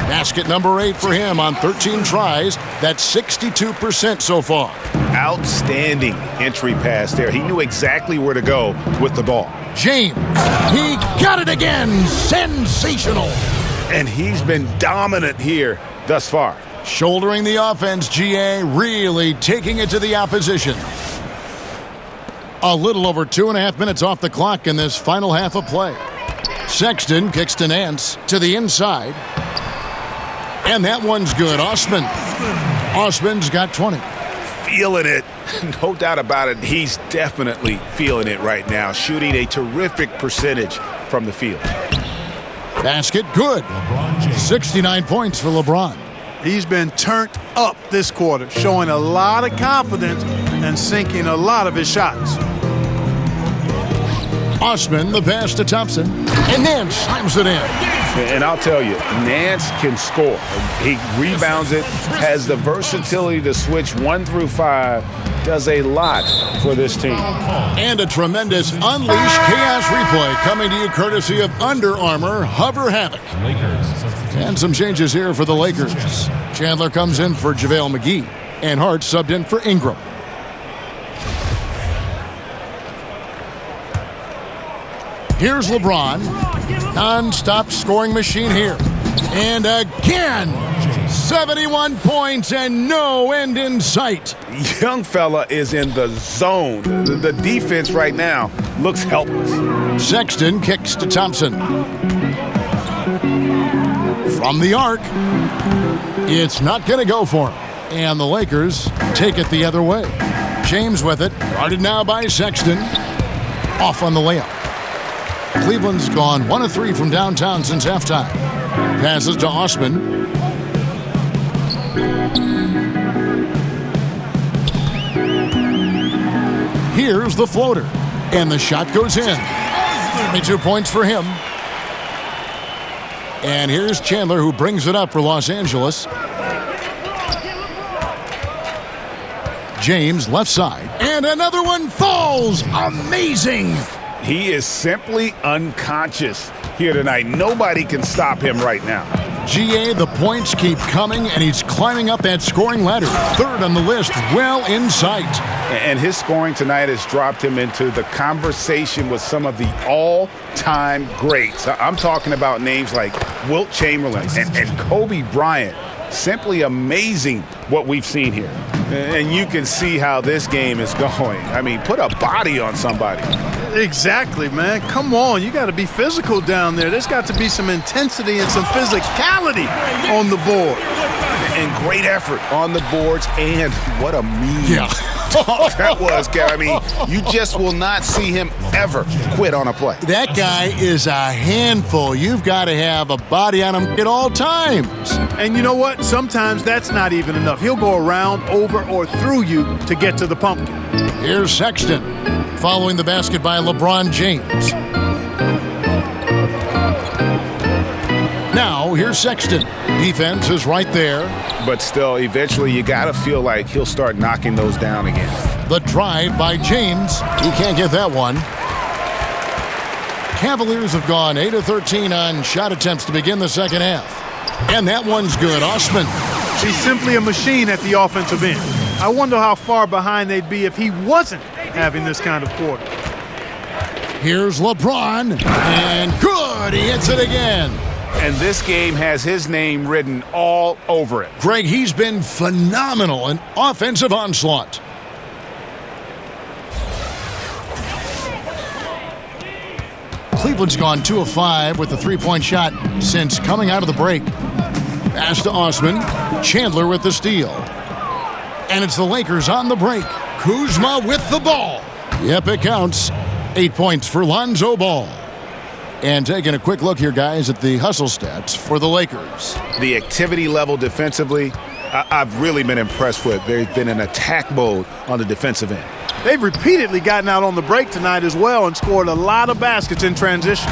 Basket number 8 for him on 13 tries. That's 62% so far. Outstanding entry pass there. He knew exactly where to go with the ball. James, he got it again. Sensational. And he's been dominant here thus far. Shouldering the offense, GA, really taking it to the opposition. A little over 2.5 minutes off the clock in this final half of play. Sexton kicks to Nance to the inside. And that one's good. Osman's got 20. Feeling it. No doubt about it. He's definitely feeling it right now. Shooting a terrific percentage from the field. Basket good. 69 points for LeBron. He's been turned up this quarter, showing a lot of confidence and sinking a lot of his shots. Osman, the pass to Thompson, and Nance slams it in. And I'll tell you, Nance can score. He rebounds it, has the versatility to switch 1 through 5, does a lot for this team. And a tremendous Unleash Chaos replay coming to you courtesy of Under Armour Hover Havoc. And some changes here for the Lakers. Chandler comes in for JaVale McGee, and Hart subbed in for Ingram. Here's LeBron. Non-stop scoring machine here. And again, 71 points and no end in sight. Young fella is in the zone. The defense right now looks helpless. Sexton kicks to Thompson. From the arc. It's not going to go for him. And the Lakers take it the other way. James with it. Guarded now by Sexton. Off on the layup. Cleveland's gone 1 of 3 from downtown since halftime. Passes to Osman. Here's the floater. And the shot goes in. 22 points for him. And here's Chandler, who brings it up for Los Angeles. James, left side. And another one falls. Amazing. He is simply unconscious here tonight. Nobody can stop him right now. GA, the points keep coming, and he's climbing up that scoring ladder. Third on the list, well in sight. And his scoring tonight has dropped him into the conversation with some of the all-time greats. I'm talking about names like Wilt Chamberlain and Kobe Bryant. Simply amazing what we've seen here. And you can see how this game is going. I mean, put a body on somebody. Exactly, man. Come on. You got to be physical down there. There's got to be some intensity and some physicality on the board. And great effort on the boards. And what a mean talk that was, Gary. I mean, you just will not see him ever quit on a play. That guy is a handful. You've got to have a body on him at all times. And you know what? Sometimes that's not even enough. He'll go around, over, or through you to get to the pumpkin. Here's Sexton, following the basket by LeBron James. Now, here's Sexton. Defense is right there. But still, eventually, you got to feel like he'll start knocking those down again. The drive by James. He can't get that one. Cavaliers have gone 8 of 13 on shot attempts to begin the second half. And that one's good. Osman. He's simply a machine at the offensive end. I wonder how far behind they'd be if he wasn't having this kind of quarter. Here's LeBron. And good. He hits it again. And this game has his name written all over it. Greg, he's been phenomenal in offensive onslaught. Cleveland's gone 2 of 5 with the three-point shot since coming out of the break. Pass to Osman. Chandler with the steal. And it's the Lakers on the break. Kuzma with the ball. Yep, it counts. 8 points for Lonzo Ball. And taking a quick look here, guys, at the hustle stats for the Lakers. The activity level defensively, I've really been impressed with. They've been in attack mode on the defensive end. They've repeatedly gotten out on the break tonight as well and scored a lot of baskets in transition.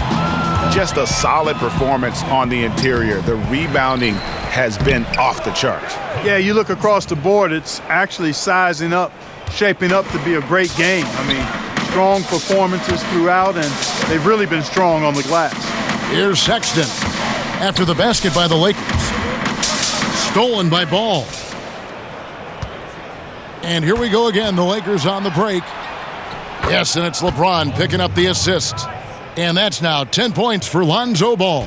Just a solid performance on the interior. The rebounding has been off the charts. Yeah, you look across the board, it's actually sizing up, shaping up to be a great game. I mean, strong performances throughout, and they've really been strong on the glass. Here's Sexton after the basket by the Lakers. Stolen by Ball. And here we go again, the Lakers on the break. Yes, and it's LeBron picking up the assist. And that's now 10 points for Lonzo Ball.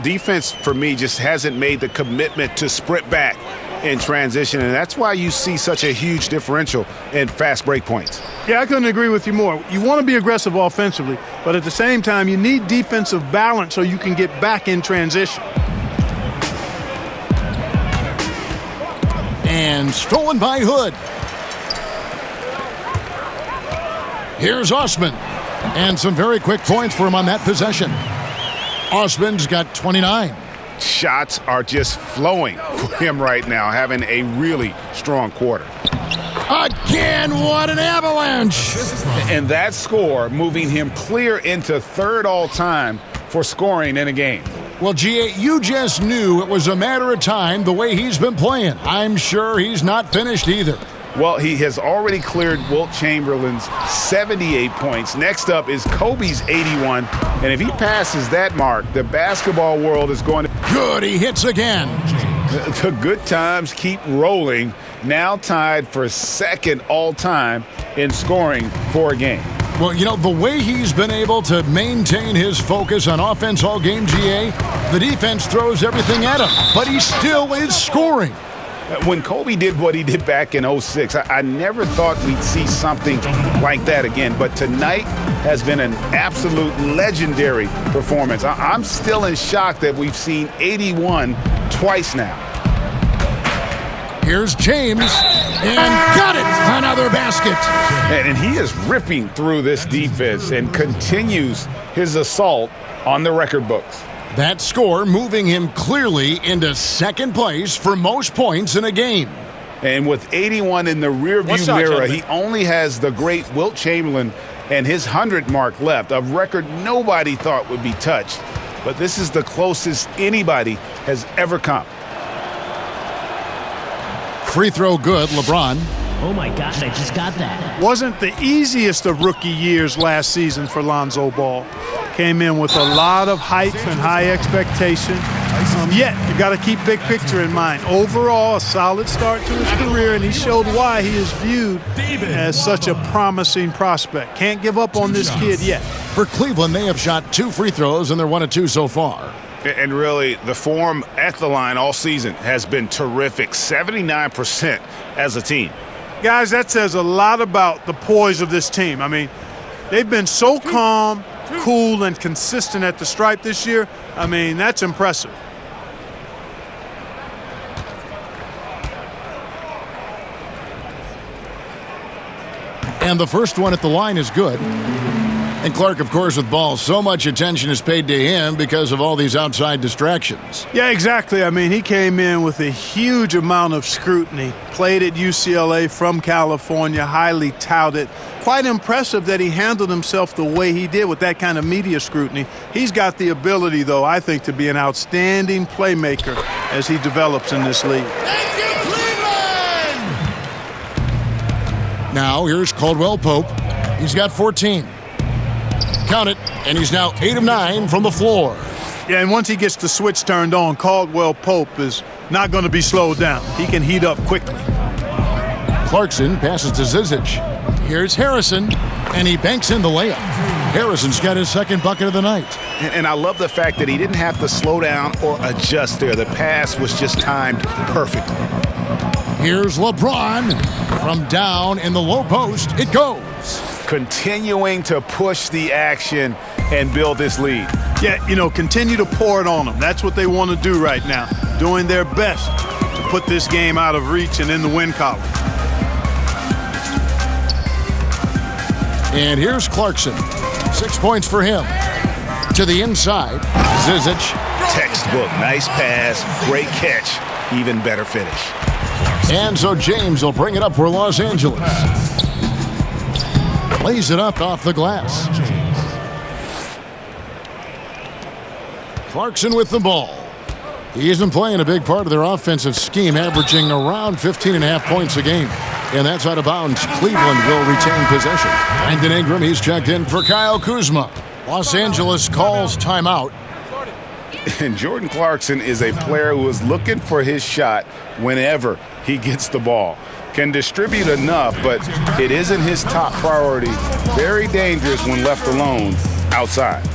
Defense, for me, just hasn't made the commitment to sprint back in transition, and that's why you see such a huge differential in fast break points. Yeah, I couldn't agree with you more. You want to be aggressive offensively, but at the same time, you need defensive balance so you can get back in transition. And stolen by Hood. Here's Osman. And some very quick points for him on that possession. Osman's got 29. Shots are just flowing for him right now, having a really strong quarter. Again, what an avalanche! And that score moving him clear into third all-time for scoring in a game. Well, GA, you just knew it was a matter of time the way he's been playing. I'm sure he's not finished either. Well, he has already cleared Wilt Chamberlain's 78 points. Next up is Kobe's 81. And if he passes that mark, the basketball world is going to... Good, he hits again. The good times keep rolling. Now tied for second all-time in scoring for a game. Well, you know, the way he's been able to maintain his focus on offense all game, GA, the defense throws everything at him, but he still is scoring. When Kobe did what he did back in 06, I never thought we'd see something like that again. But tonight has been an absolute legendary performance. I'm still in shock that we've seen 81 twice now. Here's James, and got it! Another basket. And he is ripping through this defense and continues his assault on the record books. That score moving him clearly into second place for most points in a game. And with 81 in the rearview mirror, he only has the great Wilt Chamberlain and his 100 mark left, a record nobody thought would be touched. But this is the closest anybody has ever come. Free throw good, LeBron. Oh my gosh, I just got that. Wasn't the easiest of rookie years last season for Lonzo Ball. Came in with a lot of hype and high expectation. Yet, you got to keep big picture in mind. Overall, a solid start to his career, and he showed why he is viewed as such a promising prospect. Can't give up on this kid yet. For Cleveland, they have shot 2 free throws, and they're 1 of 2 so far. And really, the form at the line all season has been terrific, 79% as a team. Guys, that says a lot about the poise of this team. I mean, they've been so calm, cool, and consistent at the stripe this year. I mean, that's impressive. And the first one at the line is good. And Clark, of course, with ball, so much attention is paid to him because of all these outside distractions. Yeah, exactly. I mean, he came in with a huge amount of scrutiny. Played at UCLA from California, highly touted. Quite impressive that he handled himself the way he did with that kind of media scrutiny. He's got the ability, though, I think, to be an outstanding playmaker as he develops in this league. Thank you, Cleveland! Now, here's Caldwell Pope. He's got 14. Count it, and he's now 8 of 9 from the floor. Yeah, and once he gets the switch turned on, Caldwell Pope is not going to be slowed down. He can heat up quickly. Clarkson passes to Zizic. Here's Harrison, and he banks in the layup. Harrison's got his second bucket of the night. And I love the fact that he didn't have to slow down or adjust there. The pass was just timed perfectly. Here's LeBron. From down in the low post, it goes. Continuing to push the action and build this lead. Yeah, you know, continue to pour it on them. That's what they want to do right now. Doing their best to put this game out of reach and in the win column. And here's Clarkson. 6 points for him. To the inside, Zizic. Textbook, nice pass, great catch, even better finish. And so James will bring it up for Los Angeles. Plays it up off the glass. Clarkson with the ball. He isn't playing a big part of their offensive scheme, averaging around 15.5 points a game. And that's out of bounds. Cleveland will retain possession. Brandon Ingram, he's checked in for Kyle Kuzma. Los Angeles calls timeout. And Jordan Clarkson is a player who is looking for his shot whenever he gets the ball. Can distribute enough, but it isn't his top priority. Very dangerous when left alone outside.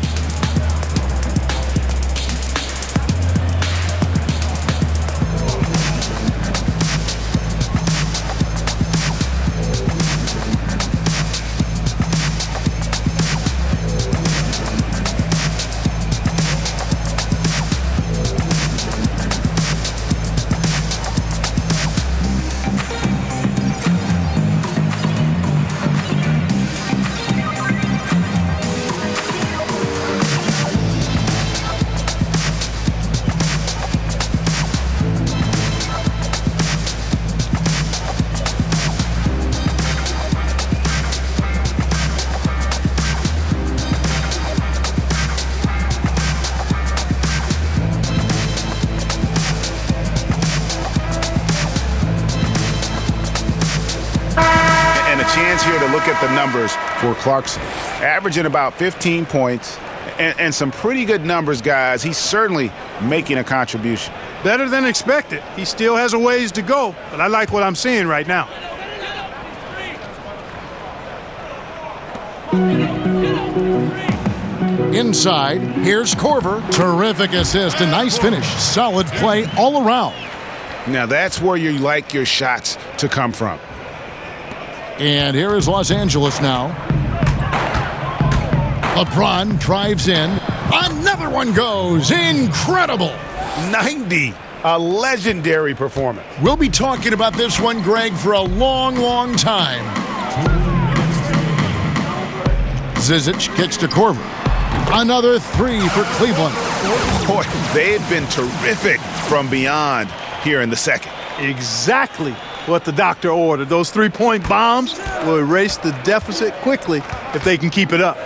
chance here to look at the numbers for Clarkson. Averaging about 15 points and some pretty good numbers, guys. He's certainly making a contribution. Better than expected. He still has a ways to go, but I like what I'm seeing right now. Inside, here's Korver. Terrific assist, a nice finish. Solid play all around. Now that's where you like your shots to come from. And here is Los Angeles now. LeBron drives in. Another one goes. Incredible. 90. A legendary performance. We'll be talking about this one, Greg, for a long, long time. Zizic kicks to Korver. Another three for Cleveland. Boy, they've been terrific from beyond here in the second. Exactly what the doctor ordered. Those three-point bombs will erase the deficit quickly if they can keep it up.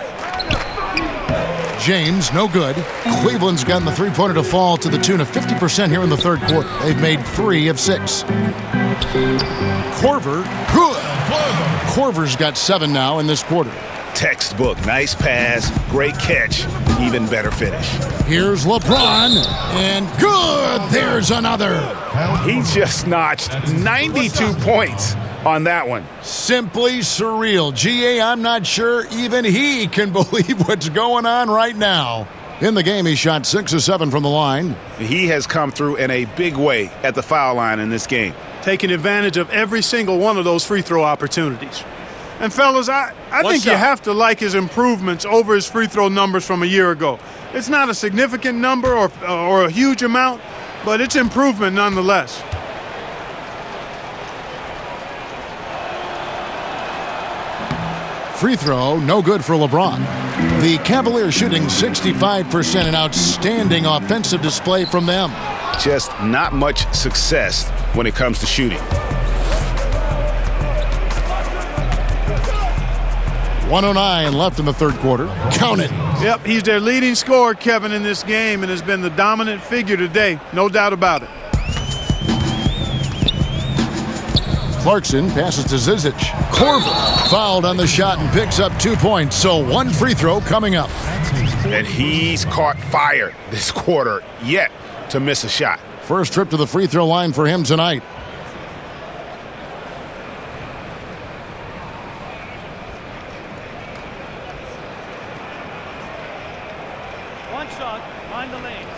James, no good. Cleveland's gotten the three-pointer to fall to the tune of 50% here in the third quarter. They've made 3 of 6. Korver, good. Korver's got 7 now in this quarter. Textbook, nice pass, great catch, even better finish. Here's LeBron, and good, there's another. He just notched 92 points on that one. Simply surreal. GA, I'm not sure even he can believe what's going on right now. In the game, he shot 6 of 7 from the line. He has come through in a big way at the foul line in this game. Taking advantage of every single one of those free throw opportunities. And fellas, I think you have to like his improvements over his free throw numbers from a year ago. It's not a significant number or a huge amount, but it's improvement nonetheless. Free throw, no good for LeBron. The Cavaliers shooting 65%, an outstanding offensive display from them. Just not much success when it comes to shooting. 109 left in the third quarter. Count it. Yep, he's their leading scorer, Kevin, in this game, and has been the dominant figure today. No doubt about it. Clarkson passes to Zizic. Korver fouled on the shot and picks up 2 points. So 1 free throw coming up. And he's caught fire this quarter yet to miss a shot. First trip to the free throw line for him tonight. One shot, mind the lanes.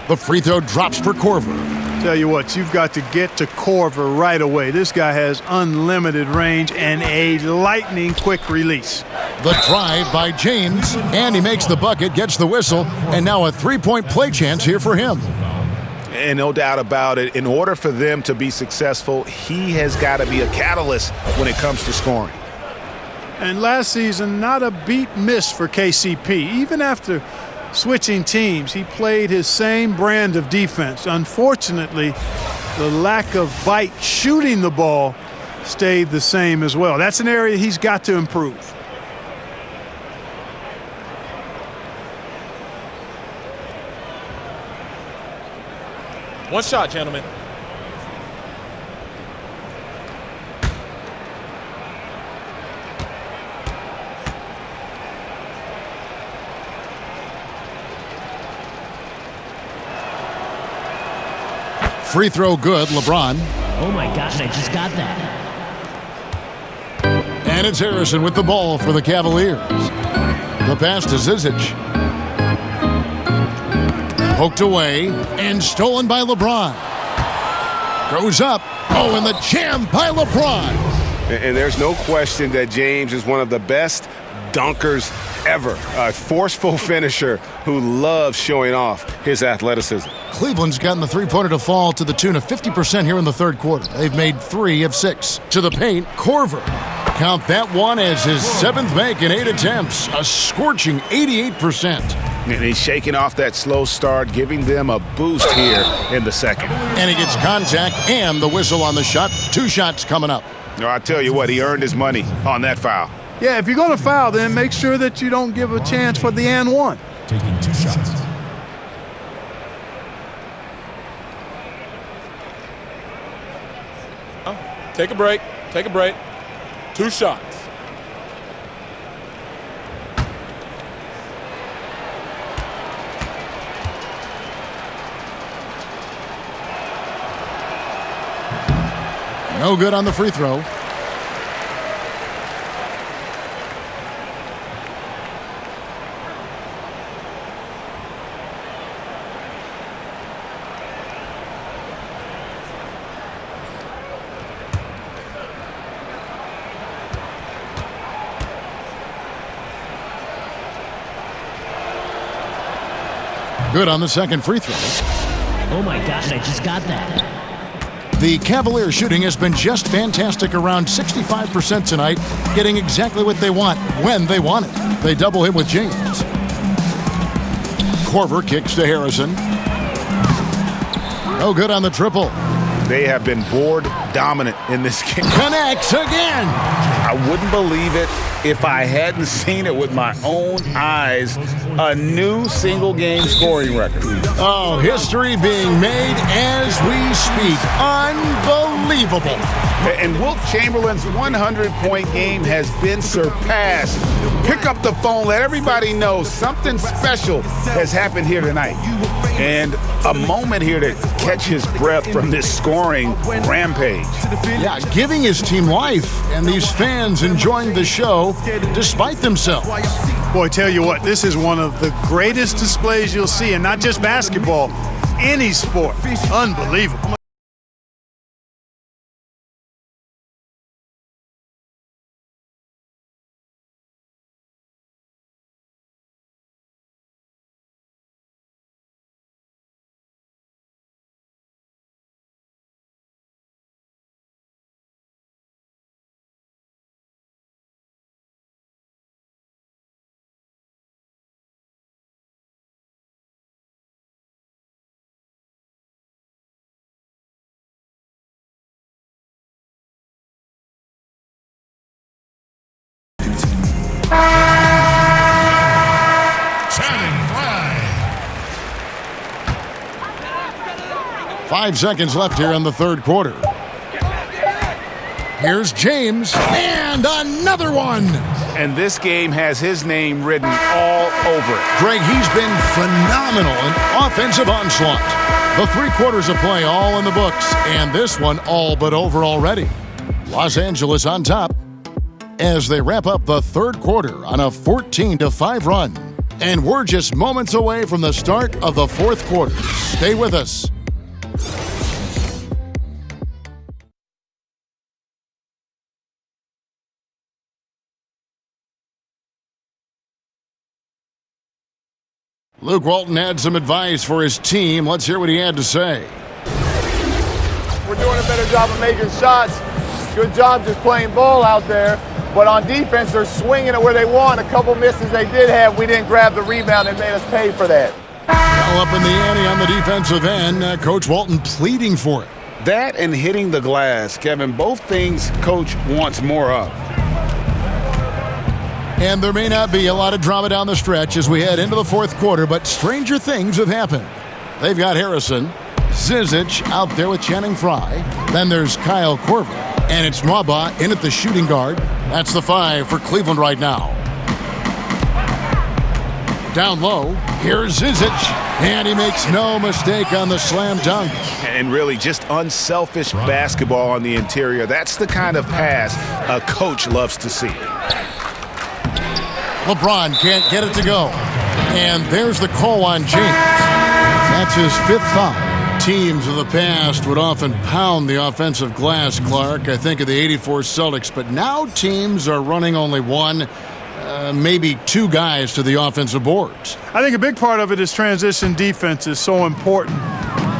The free throw drops for Korver. Tell you what, you've got to get to Korver right away. This guy has unlimited range and a lightning quick release. The drive by James, and he makes the bucket, gets the whistle, and now a three-point play chance here for him. And no doubt about it, in order for them to be successful, he has got to be a catalyst when it comes to scoring. And last season, not a beat miss for KCP. Even after switching teams, he played his same brand of defense. Unfortunately, the lack of bite shooting the ball stayed the same as well. That's an area he's got to improve. One shot, gentlemen. Free throw good, LeBron. Oh my gosh, I just got that. And it's Harrison with the ball for the Cavaliers. The pass to Zizic. Poked away and stolen by LeBron. Goes up. Oh, and the jam by LeBron. And there's no question that James is one of the best dunkers ever. A forceful finisher who loves showing off his athleticism. Cleveland's gotten the three-pointer to fall to the tune of 50% here in the third quarter. They've made 3 of 6. To the paint, Korver. Count that one as his 7th make in 8 attempts. A scorching 88%. And he's shaking off that slow start, giving them a boost here in the second. And he gets contact and the whistle on the shot. 2 shots coming up. No, I tell you what, he earned his money on that foul. Yeah, if you're going to foul, then make sure that you don't give a chance for the and one. Taking 2 shots. Take a break. Take a break. 2 shots. No good on the free throw. Good on the second free throw. Oh my gosh, I just got that. The Cavaliers shooting has been just fantastic, around 65% tonight, getting exactly what they want when they want it. They double him with James. Korver kicks to Harrison. No good on the triple. They have been board dominant in this game. Connects again. I wouldn't believe it if I hadn't seen it with my own eyes. A new single-game scoring record. Oh, history being made as we speak. Unbelievable. And Wilt Chamberlain's 100-point game has been surpassed. Pick up the phone, let everybody know something special has happened here tonight. And a moment here to catch his breath from this scoring rampage. Yeah, giving his team life, and these fans enjoying the show despite themselves. Boy, tell you what, this is one of the greatest displays you'll see, and not just basketball, any sport. Unbelievable. Channing Frye. 5 seconds left here in the third quarter. Here's James, and another one. And this game has his name written all over it. Greg, he's been phenomenal in offensive onslaught. The 3 quarters of play all in the books, and this one all but over already. Los Angeles on top as they wrap up the third quarter on a 14-5 run. And we're just moments away from the start of the fourth quarter. Stay with us. Luke Walton had some advice for his team. Let's hear what he had to say. We're doing a better job of making shots. Good job just playing ball out there. But on defense, they're swinging it where they want. A couple misses they did have, we didn't grab the rebound and made us pay for that. Well, up in the ante on the defensive end, Coach Walton pleading for it. That and hitting the glass, Kevin, both things Coach wants more of. And there may not be a lot of drama down the stretch as we head into the fourth quarter, but stranger things have happened. They've got Harrison, Zizic out there with Channing Frye. Then there's Kyle Korver. And it's Nwaba in at the shooting guard. That's the 5 for Cleveland right now. Down low, here's Zizic. And he makes no mistake on the slam dunk. And really just unselfish basketball on the interior. That's the kind of pass a coach loves to see. LeBron can't get it to go. And there's the call on James. That's his 5th foul. Teams of the past would often pound the offensive glass, Clark. I think of the '84 Celtics, but now teams are running only 1, maybe 2 guys to the offensive boards. I think a big part of it is transition defense is so important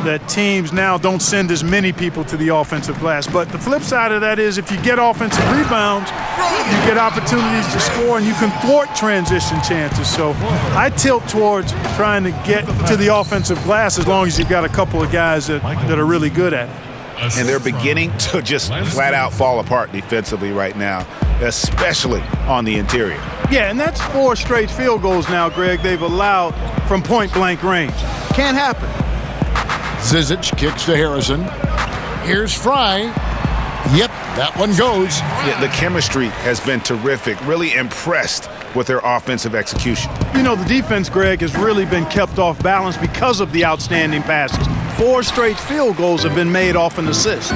that teams now don't send as many people to the offensive glass. But the flip side of that is if you get offensive rebounds, you get opportunities to score and you can thwart transition chances. So I tilt towards trying to get to the offensive glass as long as you've got a couple of guys that are really good at it. and they're beginning to just flat out fall apart defensively right now, especially on the interior. Yeah, and that's 4 straight field goals now, Greg, they've allowed from point-blank range. Can't happen. Zizic kicks to Harrison. Here's Fry. Yep, that one goes. Yeah, the chemistry has been terrific. Really impressed with their offensive execution. You know, the defense, Greg, has really been kept off balance because of the outstanding passes. 4 straight field goals have been made off an assist.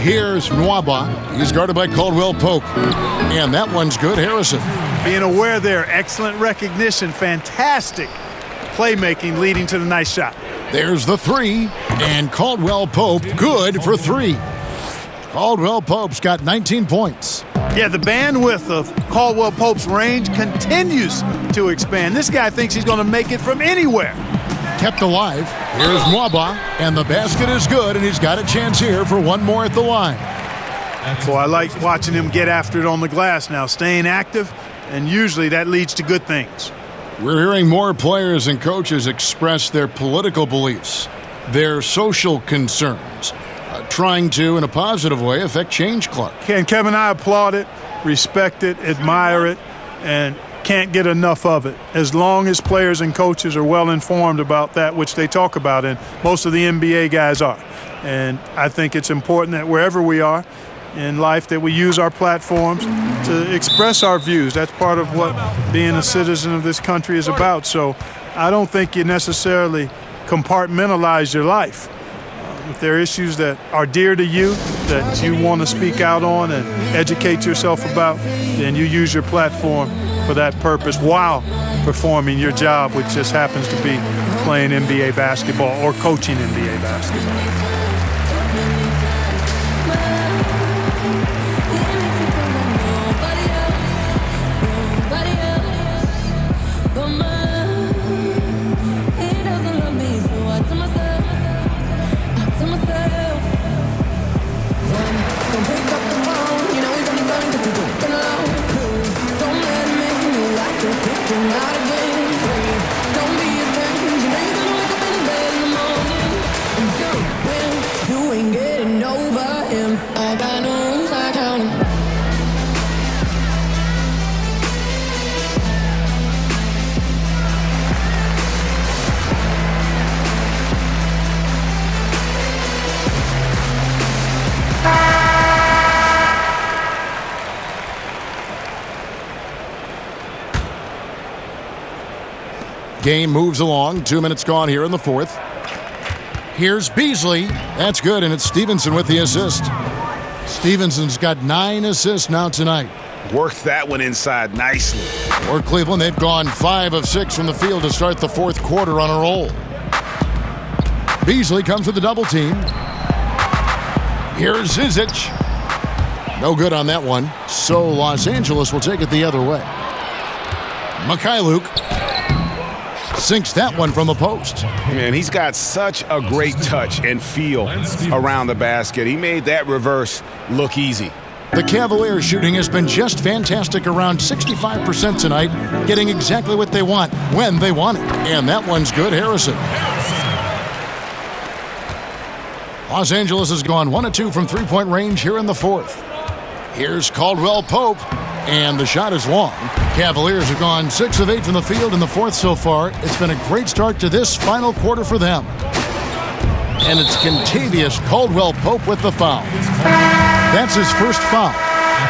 Here's Nwaba. He's guarded by Caldwell Pope. And that one's good, Harrison. Being aware there, excellent recognition, fantastic playmaking leading to the nice shot. There's the 3, and Caldwell Pope good for 3. Caldwell Pope's got 19 points. Yeah, the bandwidth of Caldwell Pope's range continues to expand. This guy thinks he's going to make it from anywhere. Kept alive. Here's Nwaba, and the basket is good, and he's got a chance here for one more at the line. Boy, I like watching him get after it on the glass now, staying active, and usually that leads to good things. We're hearing more players and coaches express their political beliefs, their social concerns, trying to, in a positive way, affect change, Clark. And Kevin, I applaud it, respect it, admire it, and can't get enough of it. As long as players and coaches are well informed about that which they talk about, and most of the NBA guys are. And I think it's important that wherever we are in life that we use our platforms to express our views. That's part of what being a citizen of this country is about. So I don't think you necessarily compartmentalize your life. If there are issues that are dear to you, that you want to speak out on and educate yourself about, then you use your platform for that purpose while performing your job, which just happens to be playing NBA basketball or coaching NBA basketball. Game moves along. 2 minutes gone here in the fourth. Here's Beasley. That's good, and it's Stevenson with the assist. Stevenson's got 9 assists now tonight. Worked that one inside nicely. For Cleveland, they've gone 5 of 6 from the field to start the fourth quarter on a roll. Beasley comes with the double team. Here's Zizic. No good on that one. So Los Angeles will take it the other way. Mikhailuk sinks that one from the post. Man, he's got such a great touch and feel around the basket. He made that reverse look easy. The Cavaliers shooting has been just fantastic, around 65% tonight, getting exactly what they want when they want it. And that one's good, Harrison. Los Angeles has gone 1 of 2 from three-point range here in the fourth. Here's Caldwell Pope, and the shot is long. Cavaliers have gone 6 of 8 from the field in the fourth so far. It's been a great start to this final quarter for them. And it's Kentavious Caldwell Pope with the foul. That's his first foul.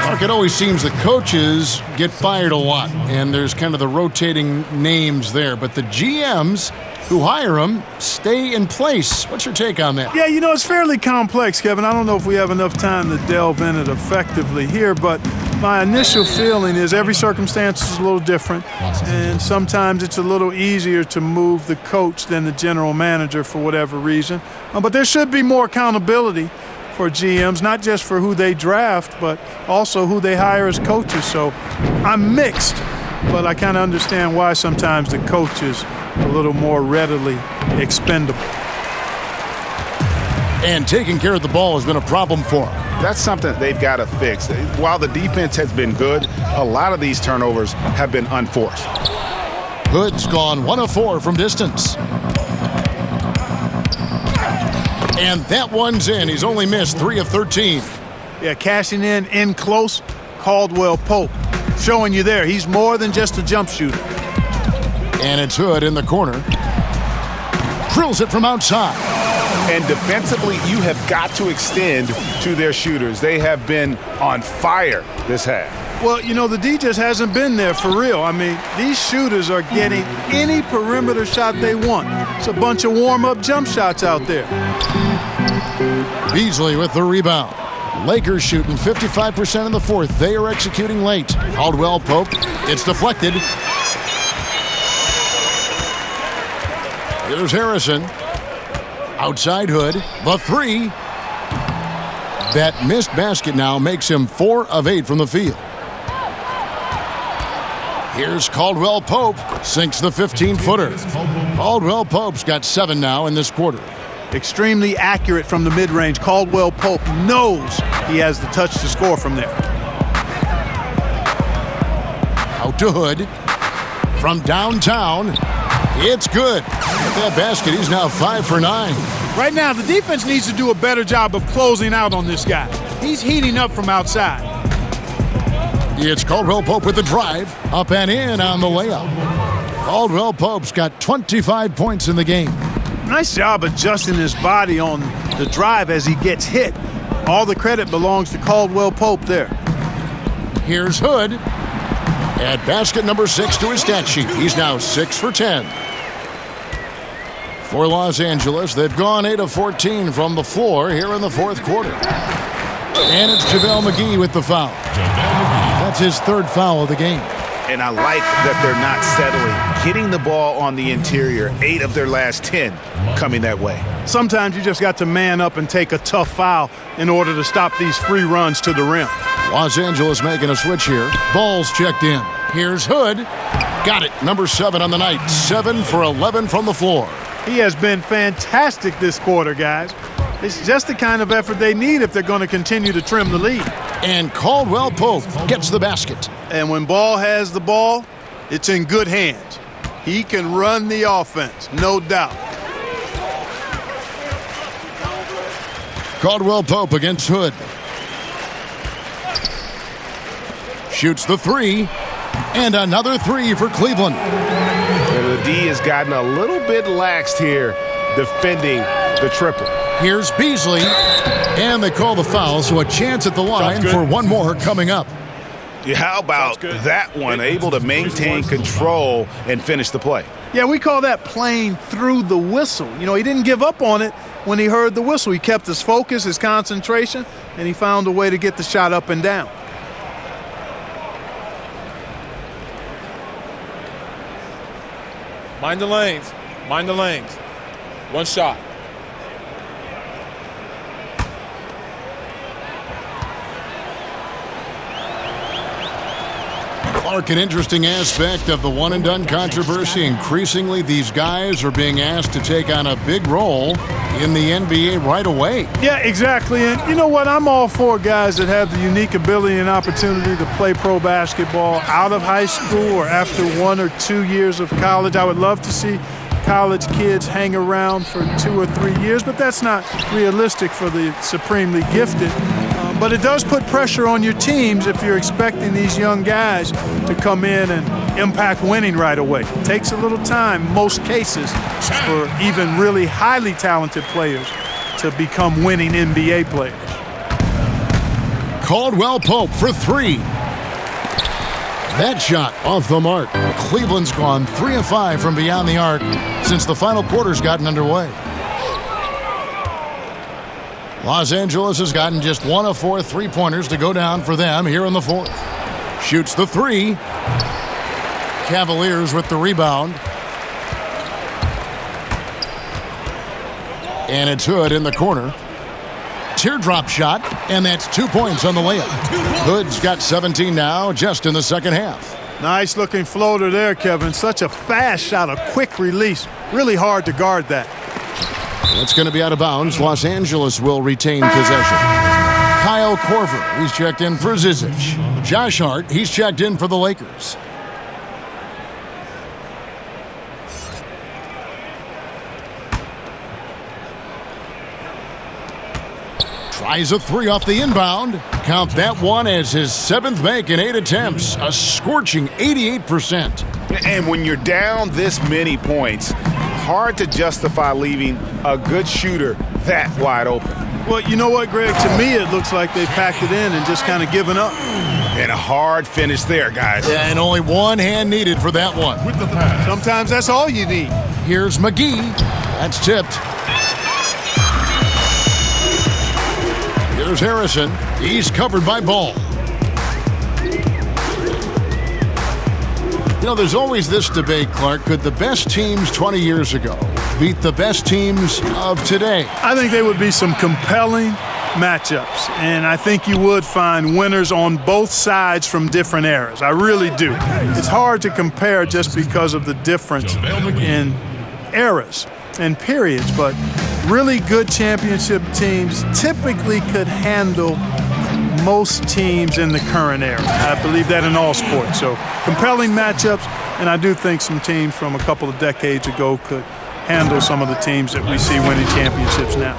Mark, it always seems the coaches get fired a lot, and there's kind of the rotating names there. But the GMs who hire them stay in place. What's your take on that? Yeah, you know, it's fairly complex, Kevin. I don't know if we have enough time to delve in it effectively here, but my initial feeling is every circumstance is a little different, and sometimes it's a little easier to move the coach than the general manager for whatever reason. But there should be more accountability for GMs, not just for who they draft, but also who they hire as coaches. So I'm mixed, but I kind of understand why sometimes the coach is a little more readily expendable. And taking care of the ball has been a problem for them. That's something they've got to fix. While the defense has been good, a lot of these turnovers have been unforced. Hood's gone 1 of 4 from distance. And that one's in. He's only missed 3 of 13. Yeah, cashing in close. Caldwell Pope showing you there. He's more than just a jump shooter. And it's Hood in the corner. Drills it from outside. And defensively, you have got to extend to their shooters. They have been on fire this half. Well, you know, the D just hasn't been there for real. I mean, these shooters are getting any perimeter shot they want. It's a bunch of warm-up jump shots out there. Beasley with the rebound. Lakers shooting 55% in the fourth. They are executing late. Caldwell Pope. It's deflected. Here's Harrison. Outside Hood. The three. That missed basket now makes him 4 of 8 from the field. Here's Caldwell Pope. Sinks the 15-footer. Caldwell Pope's got 7 now in this quarter. Extremely accurate from the mid-range. Caldwell Pope knows he has the touch to score from there. Out to Hood. From downtown. It's good. With that basket, he's now 5 for 9. Right now, the defense needs to do a better job of closing out on this guy. He's heating up from outside. It's Caldwell Pope with the drive. Up and in on the layup. Caldwell Pope's got 25 points in the game. Nice job adjusting his body on the drive as he gets hit. All the credit belongs to Caldwell Pope there. Here's Hood. Add basket number 6 to his stat sheet. He's now 6 for 10. For Los Angeles, they've gone 8 of 14 from the floor here in the fourth quarter. And it's JaVale McGee with the foul. That's his 3rd foul of the game. And I like that they're not settling. Getting the ball on the interior, 8 of their last 10 coming that way. Sometimes you just got to man up and take a tough foul in order to stop these free runs to the rim. Los Angeles making a switch here. Ball's checked in. Here's Hood. Got it. Number 7 on the night. 7 for 11 from the floor. He has been fantastic this quarter, guys. It's just the kind of effort they need if they're going to continue to trim the lead. And Caldwell Pope gets the basket. And when Ball has the ball, it's in good hands. He can run the offense, no doubt. Caldwell Pope against Hood. Shoots the 3. And another 3 for Cleveland. And the D has gotten a little bit laxed here defending the triple. Here's Beasley. And they call the foul, so a chance at the line for one more coming up. How about that one? Able to maintain control and finish the play. Yeah, we call that playing through the whistle. You know, he didn't give up on it when he heard the whistle. He kept his focus, his concentration, and he found a way to get the shot up and down. Mind the lanes. Mind the lanes. One shot. Clark, an interesting aspect of the one-and-done controversy. Increasingly, these guys are being asked to take on a big role in the NBA right away. Yeah, exactly. And you know what? I'm all for guys that have the unique ability and opportunity to play pro basketball out of high school or after 1 or 2 years of college. I would love to see college kids hang around for 2 or 3 years, but that's not realistic for the supremely gifted. But it does put pressure on your teams if you're expecting these young guys to come in and impact winning right away. It takes a little time, most cases, for even really highly talented players to become winning NBA players. Caldwell Pope for 3. That shot off the mark. Cleveland's gone 3 of 5 from beyond the arc since the final quarter's gotten underway. Los Angeles has gotten just 1 of 4 3-pointers to go down for them here in the fourth. Shoots the 3. Cavaliers with the rebound. And it's Hood in the corner. Teardrop shot, and that's 2 points on the layup. Hood's got 17 now, just in the second half. Nice looking floater there, Kevin. Such a fast shot, a quick release. Really hard to guard that. That's going to be out of bounds. Los Angeles will retain possession. Kyle Korver, he's checked in for Zizic. Josh Hart, he's checked in for the Lakers. Tries a three off the inbound. Count that one as his 7th make in 8 attempts. A scorching 88%. And when you're down this many points, hard to justify leaving a good shooter that wide open. Well, you know what, Greg? To me, it looks like they packed it in and just kind of given up. And a hard finish there, guys. Yeah, and only one hand needed for that one. With the pass. Sometimes that's all you need. Here's McGee. That's tipped. Here's Harrison. He's covered by Ball. You know, there's always this debate, Clark. Could the best teams 20 years ago beat the best teams of today? I think there would be some compelling matchups, and I think you would find winners on both sides from different eras. I really do. It's hard to compare just because of the difference in eras and periods, but really good championship teams typically could handle most teams in the current era. I believe that in all sports. So compelling matchups, and I do think some teams from a couple of decades ago could handle some of the teams that we see winning championships now.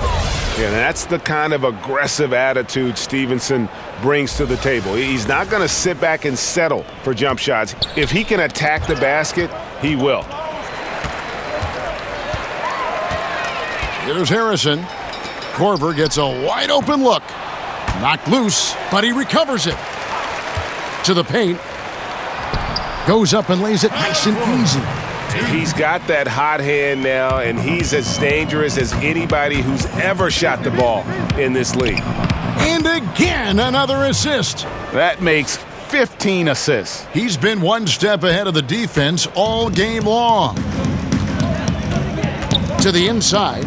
Yeah, that's the kind of aggressive attitude Stevenson brings to the table. He's not going to sit back and settle for jump shots. If he can attack the basket, he will. Here's Harrison. Korver gets a wide open look. Knocked loose, but he recovers it. To the paint. Goes up and lays it nice and easy. He's got that hot hand now, and he's as dangerous as anybody who's ever shot the ball in this league. And again, another assist. That makes 15 assists. He's been one step ahead of the defense all game long. To the inside.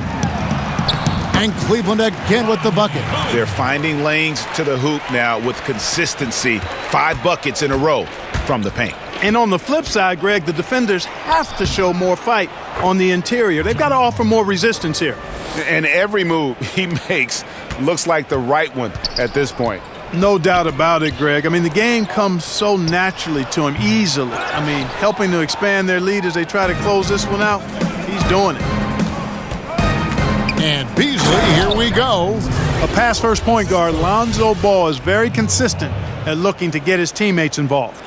And Cleveland again with the bucket. They're finding lanes to the hoop now with consistency. 5 buckets in a row from the paint. And on the flip side, Greg, the defenders have to show more fight on the interior. They've got to offer more resistance here. And every move he makes looks like the right one at this point. No doubt about it, Greg. I mean, the game comes so naturally to him, easily. I mean, helping to expand their lead as they try to close this one out, he's doing it. And Beasley, here we go. A pass-first point guard, Lonzo Ball, is very consistent at looking to get his teammates involved.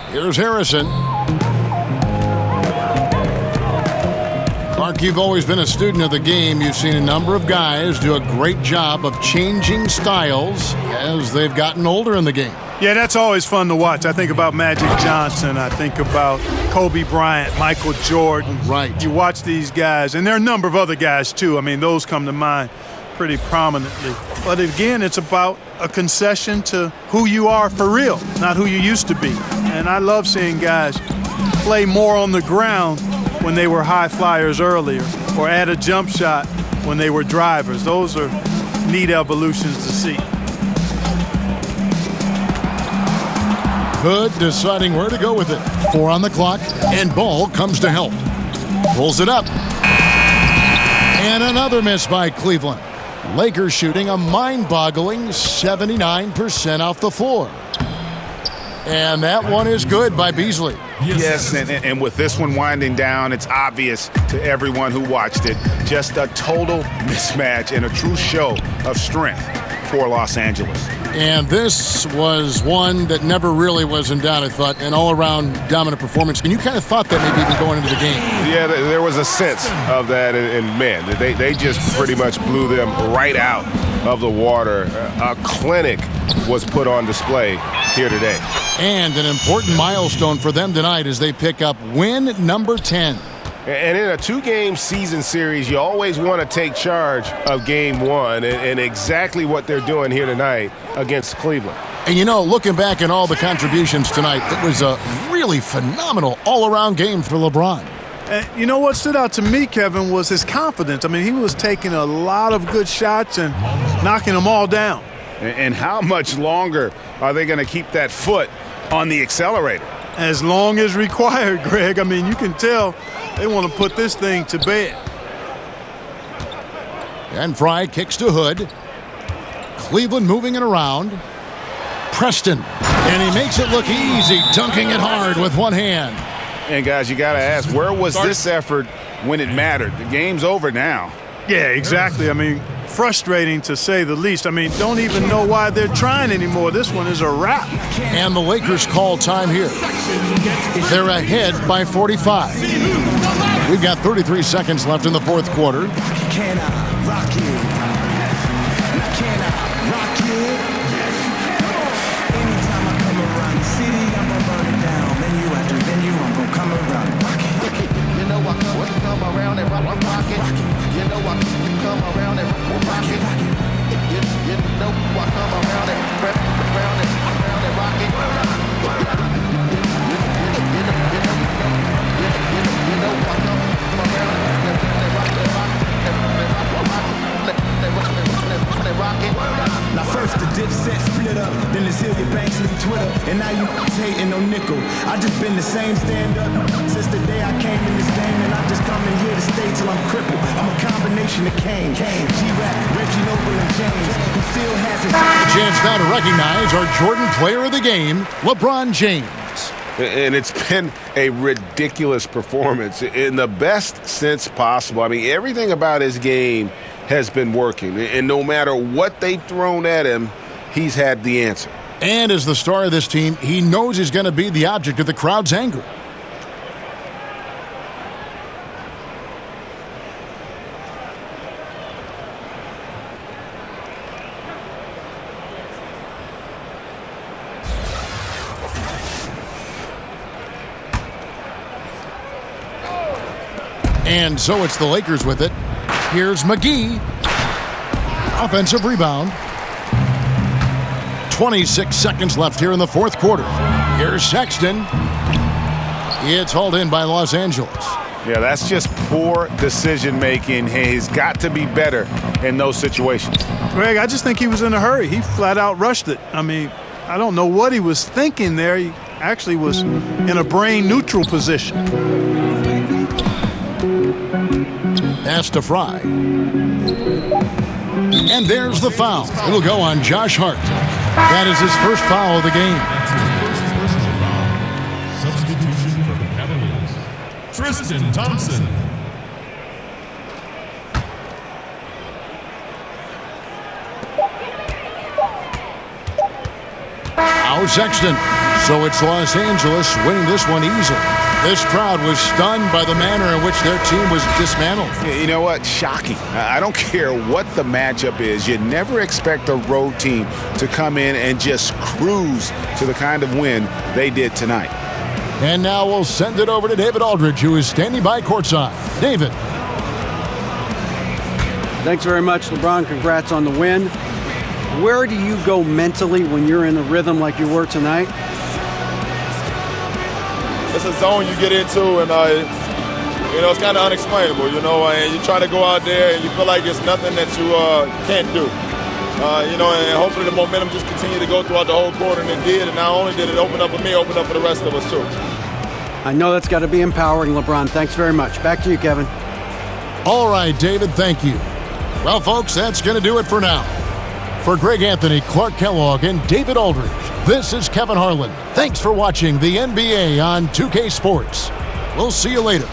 Here's Harrison. Clark, you've always been a student of the game. You've seen a number of guys do a great job of changing styles as they've gotten older in the game. Yeah, that's always fun to watch. I think about Magic Johnson. I think about Kobe Bryant, Michael Jordan. Right. You watch these guys, and there are a number of other guys, too. I mean, those come to mind pretty prominently. But again, it's about a concession to who you are for real, not who you used to be. And I love seeing guys play more on the ground when they were high flyers earlier, or add a jump shot when they were drivers. Those are neat evolutions to see. Hood deciding where to go with it. 4 on the clock, and Ball comes to help. Pulls it up. And another miss by Cleveland. Lakers shooting a mind-boggling 79% off the floor. And that one is good by Beasley. Yes, and with this one winding down, it's obvious to everyone who watched it. Just a total mismatch and a true show of strength for Los Angeles. And this was one that never really was in doubt, I thought, an all-around dominant performance. And you kind of thought that maybe even going into the game. Yeah, there was a sense of that, and man, they just pretty much blew them right out of the water. A clinic was put on display here today. And an important milestone for them tonight as they pick up win number 10. And in a 2-game season series, you always want to take charge of game 1, and exactly what they're doing here tonight against Cleveland. And you know, looking back at all the contributions tonight, it was a really phenomenal all-around game for LeBron. You know what stood out to me, Kevin, was his confidence. I mean, he was taking a lot of good shots and knocking them all down. And how much longer are they going to keep that foot on the accelerator? As long as required, Greg. I mean, you can tell they want to put this thing to bed. And Fry kicks to Hood. Cleveland moving it around. Preston. And he makes it look easy, dunking it hard with one hand. And, guys, you got to ask, where was this effort when it mattered? The game's over now. Yeah, exactly. I mean, frustrating to say the least. I mean, don't even know why they're trying anymore. This one is a wrap. And the Lakers call time here. They're ahead by 45. We've got 33 seconds left in the fourth quarter. Can I rock you? Can I rock you? Anytime I come around the city, I'm gonna burn it down. Venue after venue, I'm gonna come around. You know I come around and rock it. You know I come around and rock it. You know I come around and rock it. Now first the Dipset split up, then the Zillion Banks leave Twitter, and now you hating on nickel. I just been the same stand-up since the day I came in this game, and I just come in here to stay till I'm crippled. I'm a combination of Kane, G-Rap, Reggie Noble, and James, who still has it. A chance now to recognize our Jordan Player of the Game, LeBron James. And it's been a ridiculous performance in the best sense possible. I mean, everything about his game has been working. And no matter what they've thrown at him, he's had the answer. And as the star of this team, he knows he's going to be the object of the crowd's anger. And so it's the Lakers with it. Here's McGee. Offensive rebound. 26 seconds left here in the fourth quarter. Here's Sexton. It's hauled in by Los Angeles. Yeah, that's just poor decision-making. He's got to be better in those situations. Greg, I just think he was in a hurry. He flat out rushed it. I mean, I don't know what he was thinking there. He actually was in a brain-neutral position. Pass to Fry. And there's the foul. It'll go on Josh Hart. That is his first foul of the game. Substitution for the Cavaliers. Tristan Thompson. Now Sexton. So it's Los Angeles winning this one easily. This crowd was stunned by the manner in which their team was dismantled. You know what? Shocking. I don't care what the matchup is. You never expect a road team to come in and just cruise to the kind of win they did tonight. And now we'll send it over to David Aldridge, who is standing by courtside. David. Thanks very much, LeBron. Congrats on the win. Where do you go mentally when you're in a rhythm like you were tonight? It's a zone you get into, and it's kind of unexplainable, and you try to go out there and you feel like it's nothing that you can't do, and hopefully the momentum just continued to go throughout the whole quarter, and it did, and not only did it open up for me, opened up for the rest of us too. I know that's got to be empowering, LeBron. Thanks very much. Back to you, Kevin. All right, David, thank you. Well, folks, that's going to do it for now. For Greg Anthony, Clark Kellogg, and David Aldridge, this is Kevin Harlan. Thanks for watching the NBA on 2K Sports. We'll see you later.